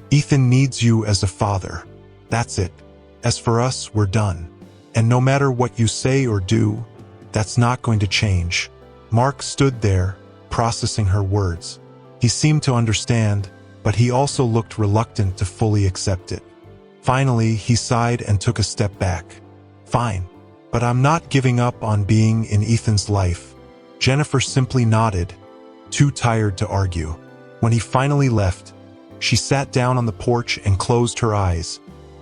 "Ethan needs you as a father. That's it. As for us, we're done. And no matter what you say or do, that's not going to change." Mark stood there, processing her words. He seemed to understand, but he also looked reluctant to fully accept it. Finally, he sighed and took a step back. "Fine, but I'm not giving up on being in Ethan's life." Jennifer simply nodded, too tired to argue. When he finally left, she sat down on the porch and closed her eyes,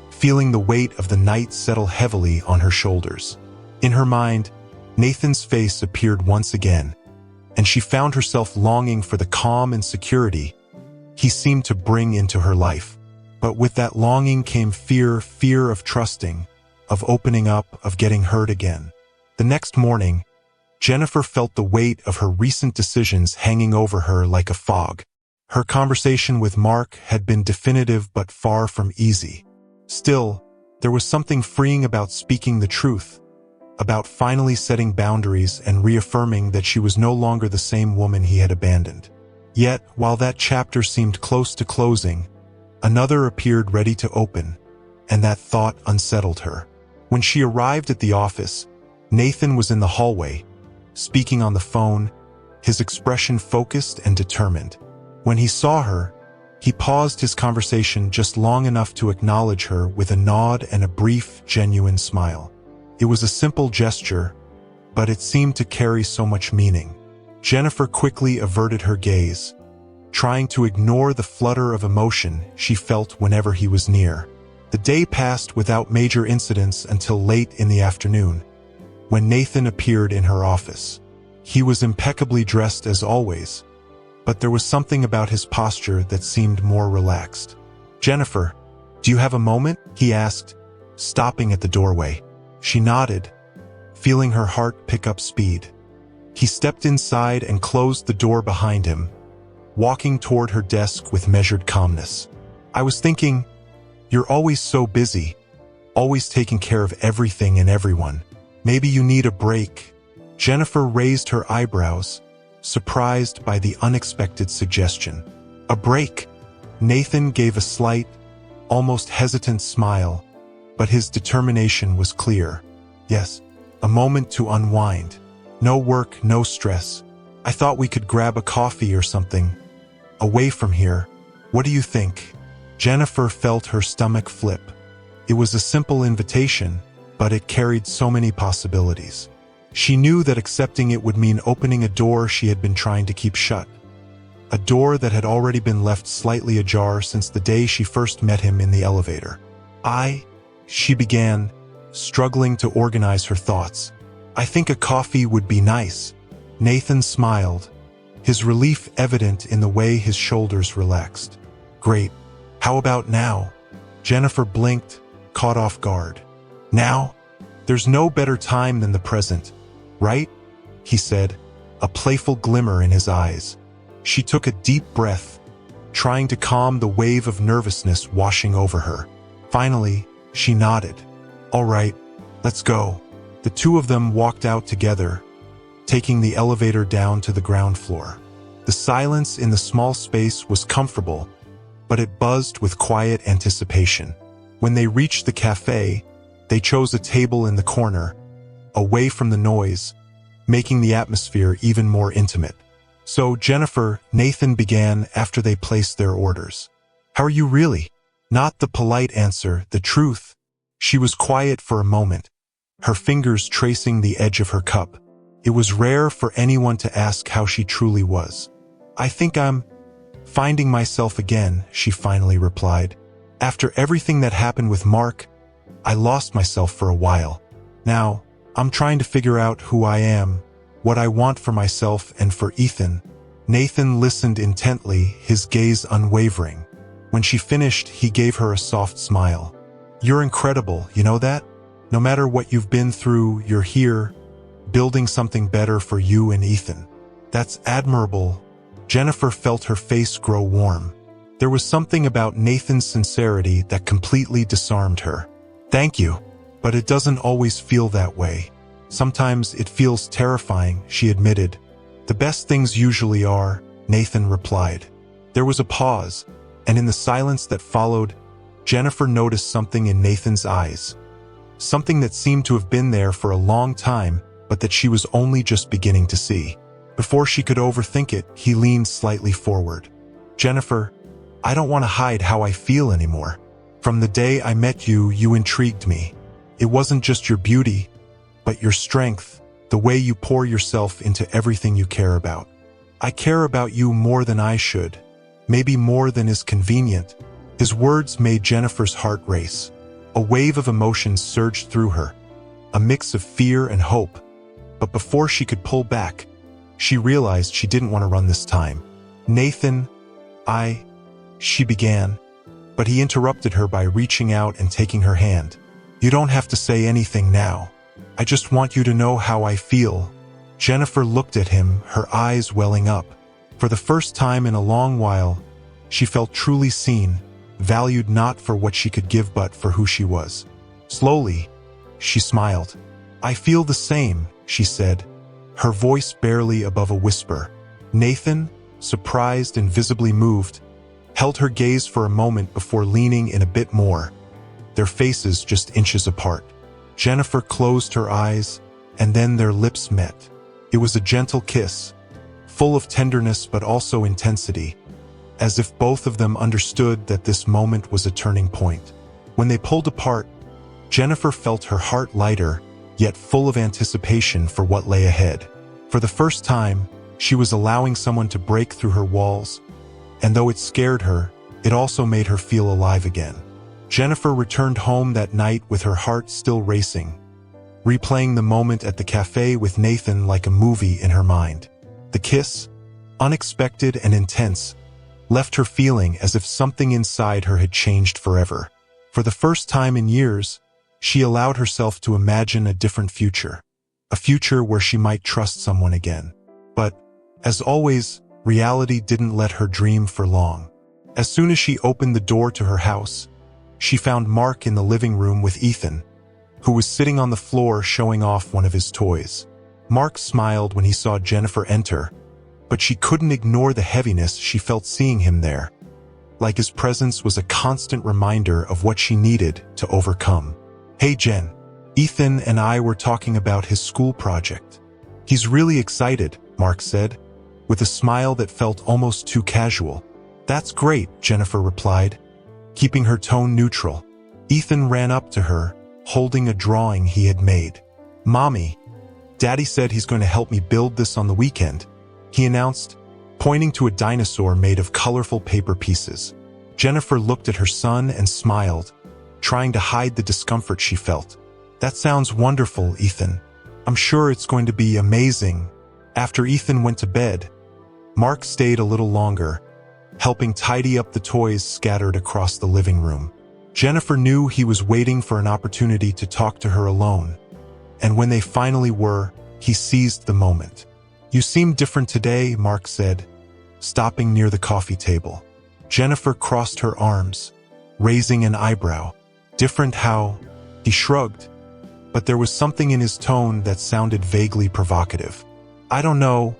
feeling the weight of the night settle heavily on her shoulders. In her mind, Nathan's face appeared once again, and she found herself longing for the calm and security he seemed to bring into her life. But with that longing came fear of trusting, of opening up, of getting hurt again. The next morning, Jennifer felt the weight of her recent decisions hanging over her like a fog. Her conversation with Mark had been definitive but far from easy. Still, there was something freeing about speaking the truth, about finally setting boundaries and reaffirming that she was no longer the same woman he had abandoned. Yet, while that chapter seemed close to closing, another appeared ready to open, and that thought unsettled her. When she arrived at the office, Nathan was in the hallway, speaking on the phone, his expression focused and determined. When he saw her, he paused his conversation just long enough to acknowledge her with a nod and a brief, genuine smile. It was a simple gesture, but it seemed to carry so much meaning. Jennifer quickly averted her gaze, trying to ignore the flutter of emotion she felt whenever he was near. The day passed without major incidents until late in the afternoon, when Nathan appeared in her office. He was impeccably dressed as always, but there was something about his posture that seemed more relaxed. "Jennifer, do you have a moment?" he asked, stopping at the doorway. She nodded, feeling her heart pick up speed. He stepped inside and closed the door behind him, walking toward her desk with measured calmness. "I was thinking, you're always so busy, always taking care of everything and everyone. Maybe you need a break." Jennifer raised her eyebrows, surprised by the unexpected suggestion. "A break?" Nathan gave a slight, almost hesitant smile, but his determination was clear. "Yes, a moment to unwind. No work, no stress. I thought we could grab a coffee or something. Away from here. What do you think?" Jennifer felt her stomach flip. It was a simple invitation, but it carried so many possibilities. She knew that accepting it would mean opening a door she had been trying to keep shut. A door that had already been left slightly ajar since the day she first met him in the elevator. She began, struggling to organize her thoughts. "I think a coffee would be nice." Nathan smiled, his relief evident in the way his shoulders relaxed. "Great. How about now?" Jennifer blinked, caught off guard. "Now? There's no better time than the present, right?" he said, a playful glimmer in his eyes. She took a deep breath, trying to calm the wave of nervousness washing over her. Finally, she nodded. "All right, let's go." The two of them walked out together, taking the elevator down to the ground floor. The silence in the small space was comfortable, but it buzzed with quiet anticipation. When they reached the cafe, they chose a table in the corner, away from the noise, making the atmosphere even more intimate. "So, Jennifer," Nathan began after they placed their orders. "How are you really?" Not the polite answer, the truth. She was quiet for a moment, her fingers tracing the edge of her cup. It was rare for anyone to ask how she truly was. "I think I'm finding myself again," she finally replied. "After everything that happened with Mark, I lost myself for a while. Now, I'm trying to figure out who I am, what I want for myself and for Ethan." Nathan listened intently, his gaze unwavering. When she finished, he gave her a soft smile. You're incredible, you know that? No matter what you've been through, you're here, building something better for you and Ethan. That's admirable. Jennifer felt her face grow warm. There was something about Nathan's sincerity that completely disarmed her. Thank you, but it doesn't always feel that way. Sometimes it feels terrifying, she admitted. The best things usually are, Nathan replied. There was a pause, and in the silence that followed, Jennifer noticed something in Nathan's eyes. Something that seemed to have been there for a long time, but that she was only just beginning to see. Before she could overthink it, he leaned slightly forward. Jennifer, I don't want to hide how I feel anymore. From the day I met you, you intrigued me. It wasn't just your beauty, but your strength, the way you pour yourself into everything you care about. I care about you more than I should, maybe more than is convenient. His words made Jennifer's heart race. A wave of emotions surged through her, a mix of fear and hope. But before she could pull back, she realized she didn't want to run this time. Nathan, she began, but he interrupted her by reaching out and taking her hand. You don't have to say anything now. I just want you to know how I feel. Jennifer looked at him, her eyes welling up. For the first time in a long while, she felt truly seen, valued not for what she could give but for who she was. Slowly, she smiled. I feel the same, she said, her voice barely above a whisper. Nathan, surprised and visibly moved, held her gaze for a moment before leaning in a bit more, their faces just inches apart. Jennifer closed her eyes, and then their lips met. It was a gentle kiss, full of tenderness but also intensity, as if both of them understood that this moment was a turning point. When they pulled apart, Jennifer felt her heart lighter, yet full of anticipation for what lay ahead. For the first time, she was allowing someone to break through her walls, and though it scared her, it also made her feel alive again. Jennifer returned home that night with her heart still racing, replaying the moment at the cafe with Nathan like a movie in her mind. The kiss, unexpected and intense, left her feeling as if something inside her had changed forever. For the first time in years, she allowed herself to imagine a different future, a future where she might trust someone again. But, as always, reality didn't let her dream for long. As soon as she opened the door to her house, she found Mark in the living room with Ethan, who was sitting on the floor showing off one of his toys. Mark smiled when he saw Jennifer enter, but she couldn't ignore the heaviness she felt seeing him there, like his presence was a constant reminder of what she needed to overcome. Hey Jen, Ethan and I were talking about his school project. He's really excited, Mark said, with a smile that felt almost too casual. That's great, Jennifer replied, keeping her tone neutral. Ethan ran up to her, holding a drawing he had made. Mommy, Daddy said he's going to help me build this on the weekend, he announced, pointing to a dinosaur made of colorful paper pieces. Jennifer looked at her son and smiled, trying to hide the discomfort she felt. That sounds wonderful, Ethan. I'm sure it's going to be amazing. After Ethan went to bed, Mark stayed a little longer, helping tidy up the toys scattered across the living room. Jennifer knew he was waiting for an opportunity to talk to her alone, and when they finally were, he seized the moment. You seem different today, Mark said, stopping near the coffee table. Jennifer crossed her arms, raising an eyebrow. Different how? He shrugged, but there was something in his tone that sounded vaguely provocative. I don't know,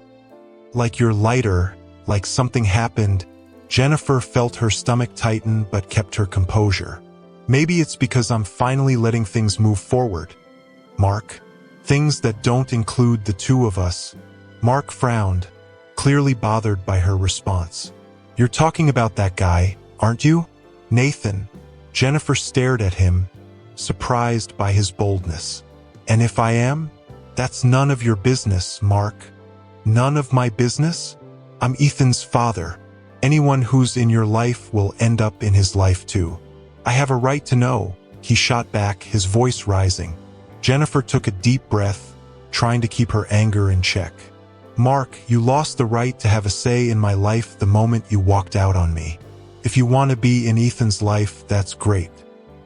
like you're lighter, like something happened. Jennifer felt her stomach tighten but kept her composure. Maybe it's because I'm finally letting things move forward, Mark. Things that don't include the two of us. Mark frowned, clearly bothered by her response. You're talking about that guy, aren't you? Nathan. Jennifer stared at him, surprised by his boldness. And if I am? That's none of your business, Mark. None of my business? I'm Ethan's father. Anyone who's in your life will end up in his life too. I have a right to know, he shot back, his voice rising. Jennifer took a deep breath, trying to keep her anger in check. Mark, you lost the right to have a say in my life the moment you walked out on me. If you want to be in Ethan's life, that's great.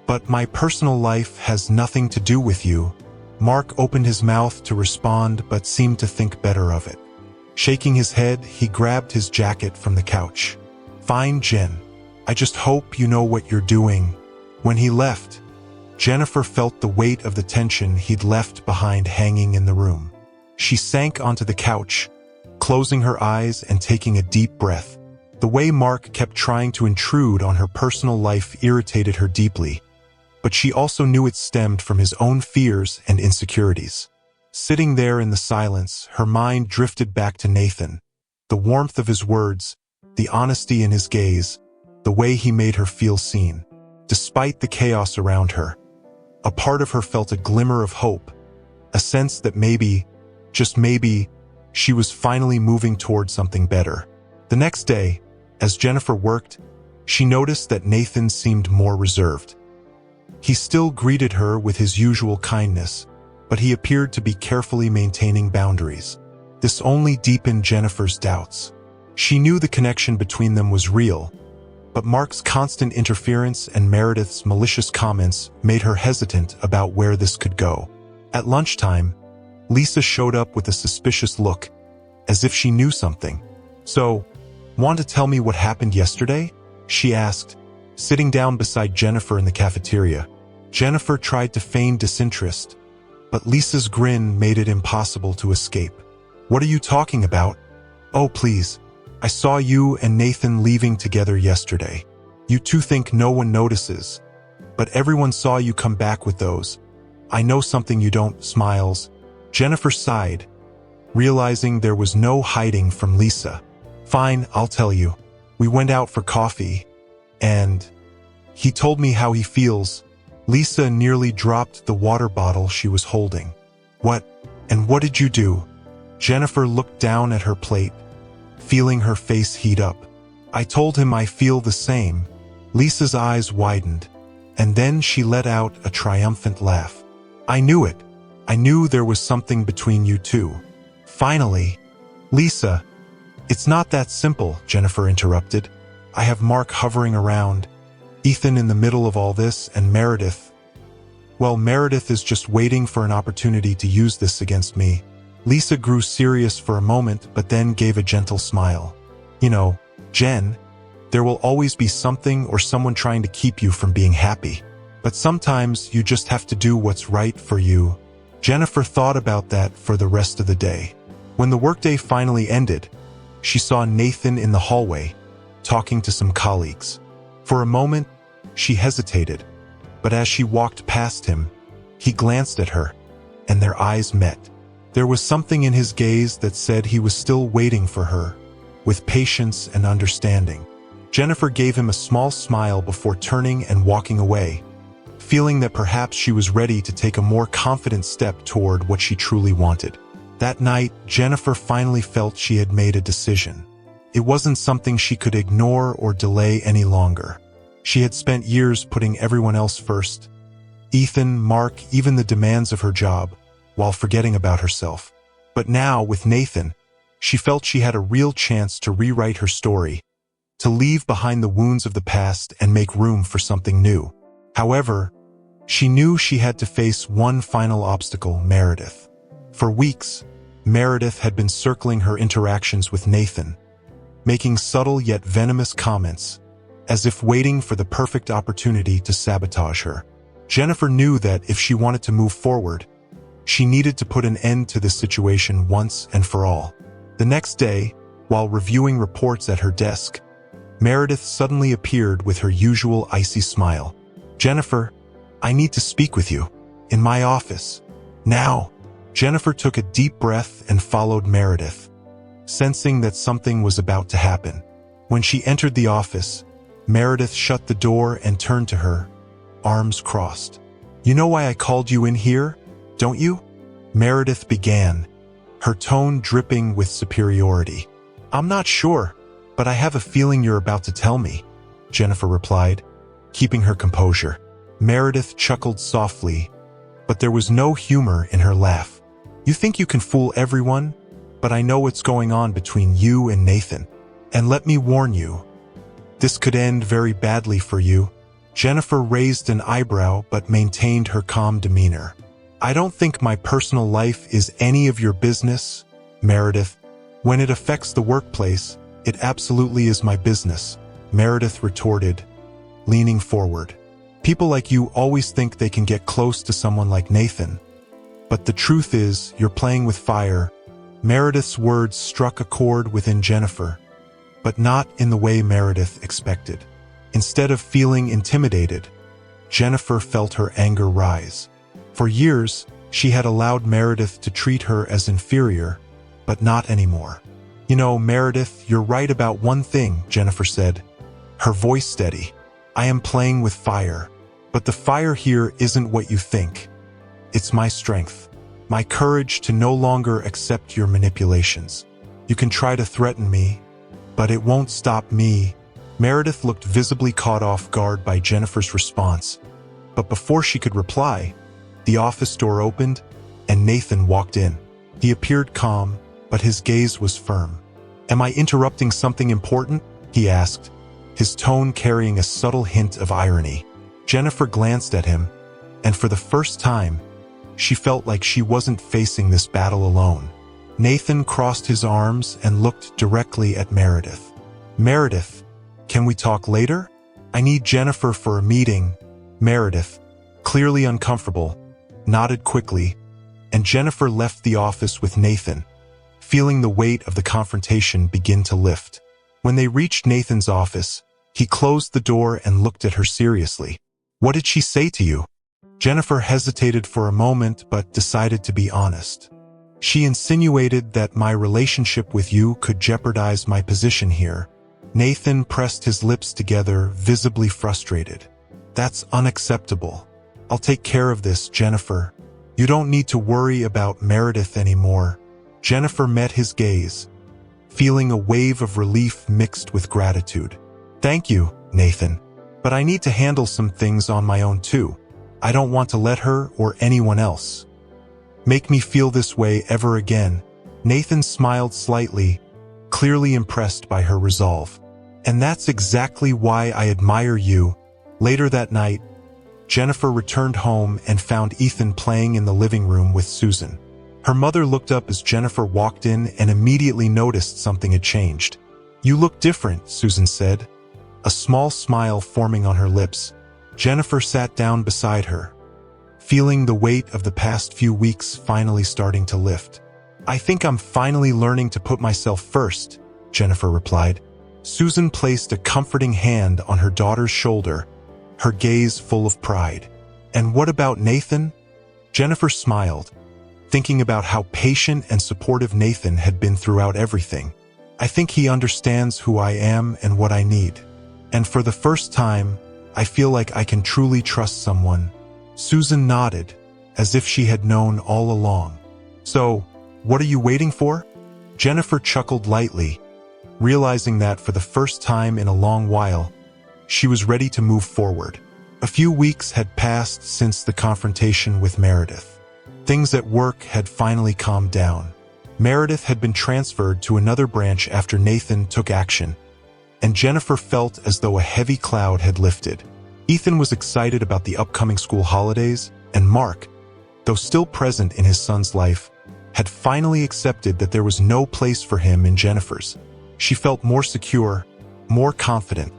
But my personal life has nothing to do with you. Mark opened his mouth to respond but seemed to think better of it. Shaking his head, he grabbed his jacket from the couch. Fine, Jen. I just hope you know what you're doing. When he left, Jennifer felt the weight of the tension he'd left behind hanging in the room. She sank onto the couch, closing her eyes and taking a deep breath. The way Mark kept trying to intrude on her personal life irritated her deeply, but she also knew it stemmed from his own fears and insecurities. Sitting there in the silence, her mind drifted back to Nathan. The warmth of his words, the honesty in his gaze, the way he made her feel seen. Despite the chaos around her, a part of her felt a glimmer of hope, a sense that maybe, just maybe, she was finally moving toward something better. The next day, as Jennifer worked, she noticed that Nathan seemed more reserved. He still greeted her with his usual kindness, but he appeared to be carefully maintaining boundaries. This only deepened Jennifer's doubts. She knew the connection between them was real, but Mark's constant interference and Meredith's malicious comments made her hesitant about where this could go. At lunchtime, Lisa showed up with a suspicious look, as if she knew something. "So, want to tell me what happened yesterday?" she asked, sitting down beside Jennifer in the cafeteria. Jennifer tried to feign disinterest, but Lisa's grin made it impossible to escape. "What are you talking about?" "Oh, please. I saw you and Nathan leaving together yesterday. You two think no one notices, but everyone saw you come back with those. I know something you don't." Smiles. Jennifer sighed, realizing there was no hiding from Lisa. "Fine, I'll tell you. We went out for coffee, and he told me how he feels." Lisa nearly dropped the water bottle she was holding. "What? And what did you do?" Jennifer looked down at her plate, feeling her face heat up. "I told him I feel the same." Lisa's eyes widened, and then she let out a triumphant laugh. "I knew it. I knew there was something between you two." Finally, "Lisa, it's not that simple," Jennifer interrupted. "I have Mark hovering around, Ethan in the middle of all this, and Meredith. Well, Meredith is just waiting for an opportunity to use this against me." Lisa grew serious for a moment, but then gave a gentle smile. "You know, Jen, there will always be something or someone trying to keep you from being happy. But sometimes you just have to do what's right for you." Jennifer thought about that for the rest of the day. When the workday finally ended, she saw Nathan in the hallway, talking to some colleagues. For a moment, she hesitated, but as she walked past him, he glanced at her, and their eyes met. There was something in his gaze that said he was still waiting for her, with patience and understanding. Jennifer gave him a small smile before turning and walking away, feeling that perhaps she was ready to take a more confident step toward what she truly wanted. That night, Jennifer finally felt she had made a decision. It wasn't something she could ignore or delay any longer. She had spent years putting everyone else first, Ethan, Mark, even the demands of her job, while forgetting about herself. But now, with Nathan, she felt she had a real chance to rewrite her story, to leave behind the wounds of the past and make room for something new. However, she knew she had to face one final obstacle: Meredith. For weeks, Meredith had been circling her interactions with Nathan, making subtle yet venomous comments, as if waiting for the perfect opportunity to sabotage her. Jennifer knew that if she wanted to move forward, she needed to put an end to this situation once and for all. The next day, while reviewing reports at her desk, Meredith suddenly appeared with her usual icy smile. "Jennifer, I need to speak with you. In my office. Now." Jennifer took a deep breath and followed Meredith, sensing that something was about to happen. When she entered the office, Meredith shut the door and turned to her, arms crossed. "You know why I called you in here, don't you?" Meredith began, her tone dripping with superiority. "I'm not sure, but I have a feeling you're about to tell me," Jennifer replied, keeping her composure. Meredith chuckled softly, but there was no humor in her laugh. "You think you can fool everyone, but I know what's going on between you and Nathan. And let me warn you, this could end very badly for you." Jennifer raised an eyebrow but maintained her calm demeanor. I don't think my personal life is any of your business, Meredith. When it affects the workplace, it absolutely is my business, Meredith retorted, leaning forward. People like you always think they can get close to someone like Nathan. But the truth is, you're playing with fire. Meredith's words struck a chord within Jennifer, but not in the way Meredith expected. Instead of feeling intimidated, Jennifer felt her anger rise. For years, she had allowed Meredith to treat her as inferior, but not anymore. You know, Meredith, you're right about one thing, Jennifer said, her voice steady. I am playing with fire, but the fire here isn't what you think. It's my strength, my courage to no longer accept your manipulations. You can try to threaten me, but it won't stop me. Meredith looked visibly caught off guard by Jennifer's response, but before she could reply, the office door opened and Nathan walked in. He appeared calm, but his gaze was firm. Am I interrupting something important? He asked, his tone carrying a subtle hint of irony. Jennifer glanced at him, and for the first time, she felt like she wasn't facing this battle alone. Nathan crossed his arms and looked directly at Meredith. Meredith, can we talk later? I need Jennifer for a meeting. Meredith, clearly uncomfortable, nodded quickly, and Jennifer left the office with Nathan, feeling the weight of the confrontation begin to lift. When they reached Nathan's office, he closed the door and looked at her seriously. What did she say to you? Jennifer hesitated for a moment but decided to be honest. She insinuated that my relationship with you could jeopardize my position here. Nathan pressed his lips together, visibly frustrated. That's unacceptable. I'll take care of this, Jennifer. You don't need to worry about Meredith anymore. Jennifer met his gaze, feeling a wave of relief mixed with gratitude. Thank you, Nathan. But I need to handle some things on my own too. I don't want to let her or anyone else make me feel this way ever again. Nathan smiled slightly, clearly impressed by her resolve. And that's exactly why I admire you. Later that night, Jennifer returned home and found Ethan playing in the living room with Susan. Her mother looked up as Jennifer walked in and immediately noticed something had changed. You look different, Susan said, a small smile forming on her lips. Jennifer sat down beside her, feeling the weight of the past few weeks finally starting to lift. I think I'm finally learning to put myself first, Jennifer replied. Susan placed a comforting hand on her daughter's shoulder, her gaze full of pride. And what about Nathan? Jennifer smiled, thinking about how patient and supportive Nathan had been throughout everything. I think he understands who I am and what I need. And for the first time, I feel like I can truly trust someone. Susan nodded, as if she had known all along. So, what are you waiting for? Jennifer chuckled lightly, realizing that for the first time in a long while, she was ready to move forward. A few weeks had passed since the confrontation with Meredith. Things at work had finally calmed down. Meredith had been transferred to another branch after Nathan took action, and Jennifer felt as though a heavy cloud had lifted. Ethan was excited about the upcoming school holidays, and Mark, though still present in his son's life, had finally accepted that there was no place for him in Jennifer's. She felt more secure, more confident,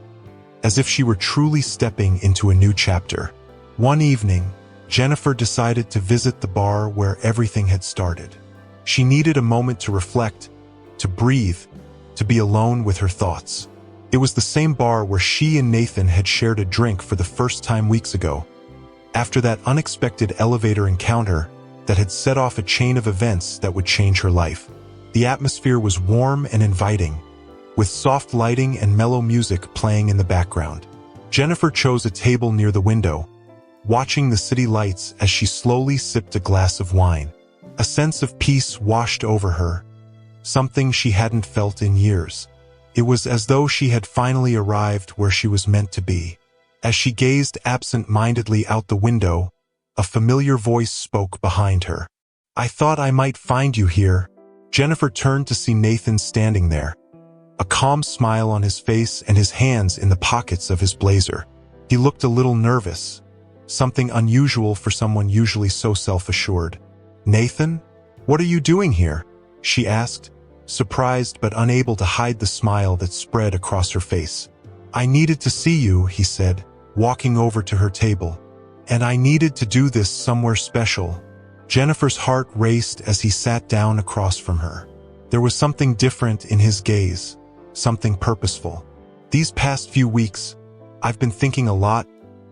as if she were truly stepping into a new chapter. One evening, Jennifer decided to visit the bar where everything had started. She needed a moment to reflect, to breathe, to be alone with her thoughts. It was the same bar where she and Nathan had shared a drink for the first time weeks ago, after that unexpected elevator encounter that had set off a chain of events that would change her life. The atmosphere was warm and inviting, with soft lighting and mellow music playing in the background. Jennifer chose a table near the window, watching the city lights as she slowly sipped a glass of wine. A sense of peace washed over her, something she hadn't felt in years. It was as though she had finally arrived where she was meant to be. As she gazed absent-mindedly out the window, a familiar voice spoke behind her. I thought I might find you here. Jennifer turned to see Nathan standing there, a calm smile on his face and his hands in the pockets of his blazer. He looked a little nervous, something unusual for someone usually so self-assured. "Nathan, what are you doing here?" she asked, surprised but unable to hide the smile that spread across her face. "I needed to see you," he said, walking over to her table. "And I needed to do this somewhere special." Jennifer's heart raced as he sat down across from her. There was something different in his gaze, something purposeful. "These past few weeks, I've been thinking a lot,"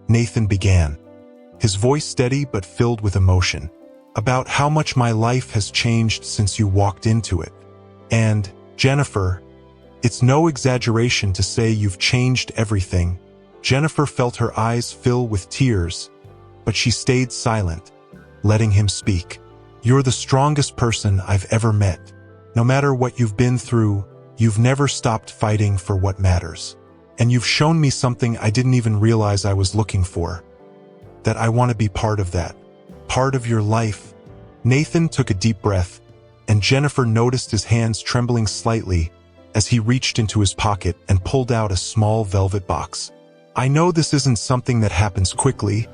Nathan began, his voice steady but filled with emotion, "about how much my life has changed since you walked into it. And, Jennifer, it's no exaggeration to say you've changed everything." Jennifer felt her eyes fill with tears, but she stayed silent, letting him speak. "You're the strongest person I've ever met. No matter what you've been through, you've never stopped fighting for what matters. And you've shown me something I didn't even realize I was looking for. That I want to be part of that. Part of your life." Nathan took a deep breath, and Jennifer noticed his hands trembling slightly as he reached into his pocket and pulled out a small velvet box. "I know this isn't something that happens quickly,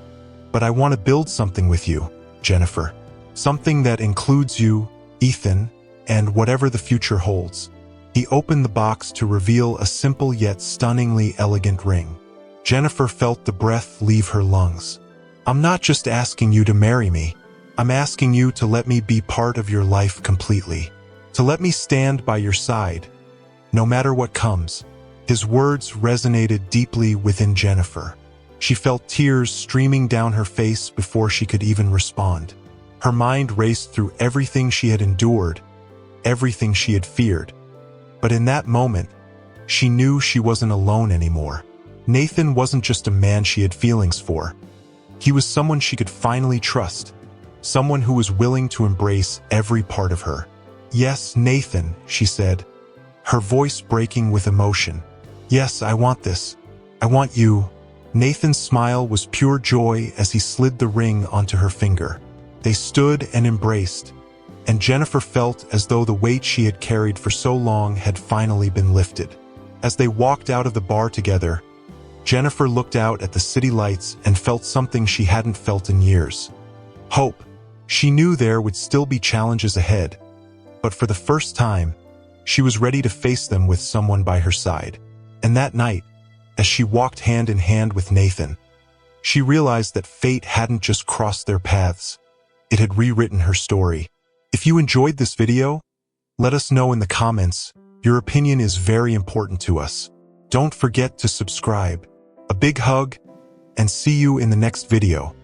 but I want to build something with you, Jennifer. Something that includes you, Ethan, and whatever the future holds." He opened the box to reveal a simple yet stunningly elegant ring. Jennifer felt the breath leave her lungs. "I'm not just asking you to marry me. I'm asking you to let me be part of your life completely. To let me stand by your side, no matter what comes." His words resonated deeply within Jennifer. She felt tears streaming down her face before she could even respond. Her mind raced through everything she had endured, everything she had feared. But in that moment, she knew she wasn't alone anymore. Nathan wasn't just a man she had feelings for. He was someone she could finally trust, someone who was willing to embrace every part of her. "Yes, Nathan," she said, her voice breaking with emotion. "Yes, I want this. I want you." Nathan's smile was pure joy as he slid the ring onto her finger. They stood and embraced, and Jennifer felt as though the weight she had carried for so long had finally been lifted. As they walked out of the bar together, Jennifer looked out at the city lights and felt something she hadn't felt in years. Hope. She knew there would still be challenges ahead, but for the first time, she was ready to face them with someone by her side. And that night, as she walked hand in hand with Nathan, she realized that fate hadn't just crossed their paths. It had rewritten her story. If you enjoyed this video, let us know in the comments. Your opinion is very important to us. Don't forget to subscribe. A big hug, and see you in the next video.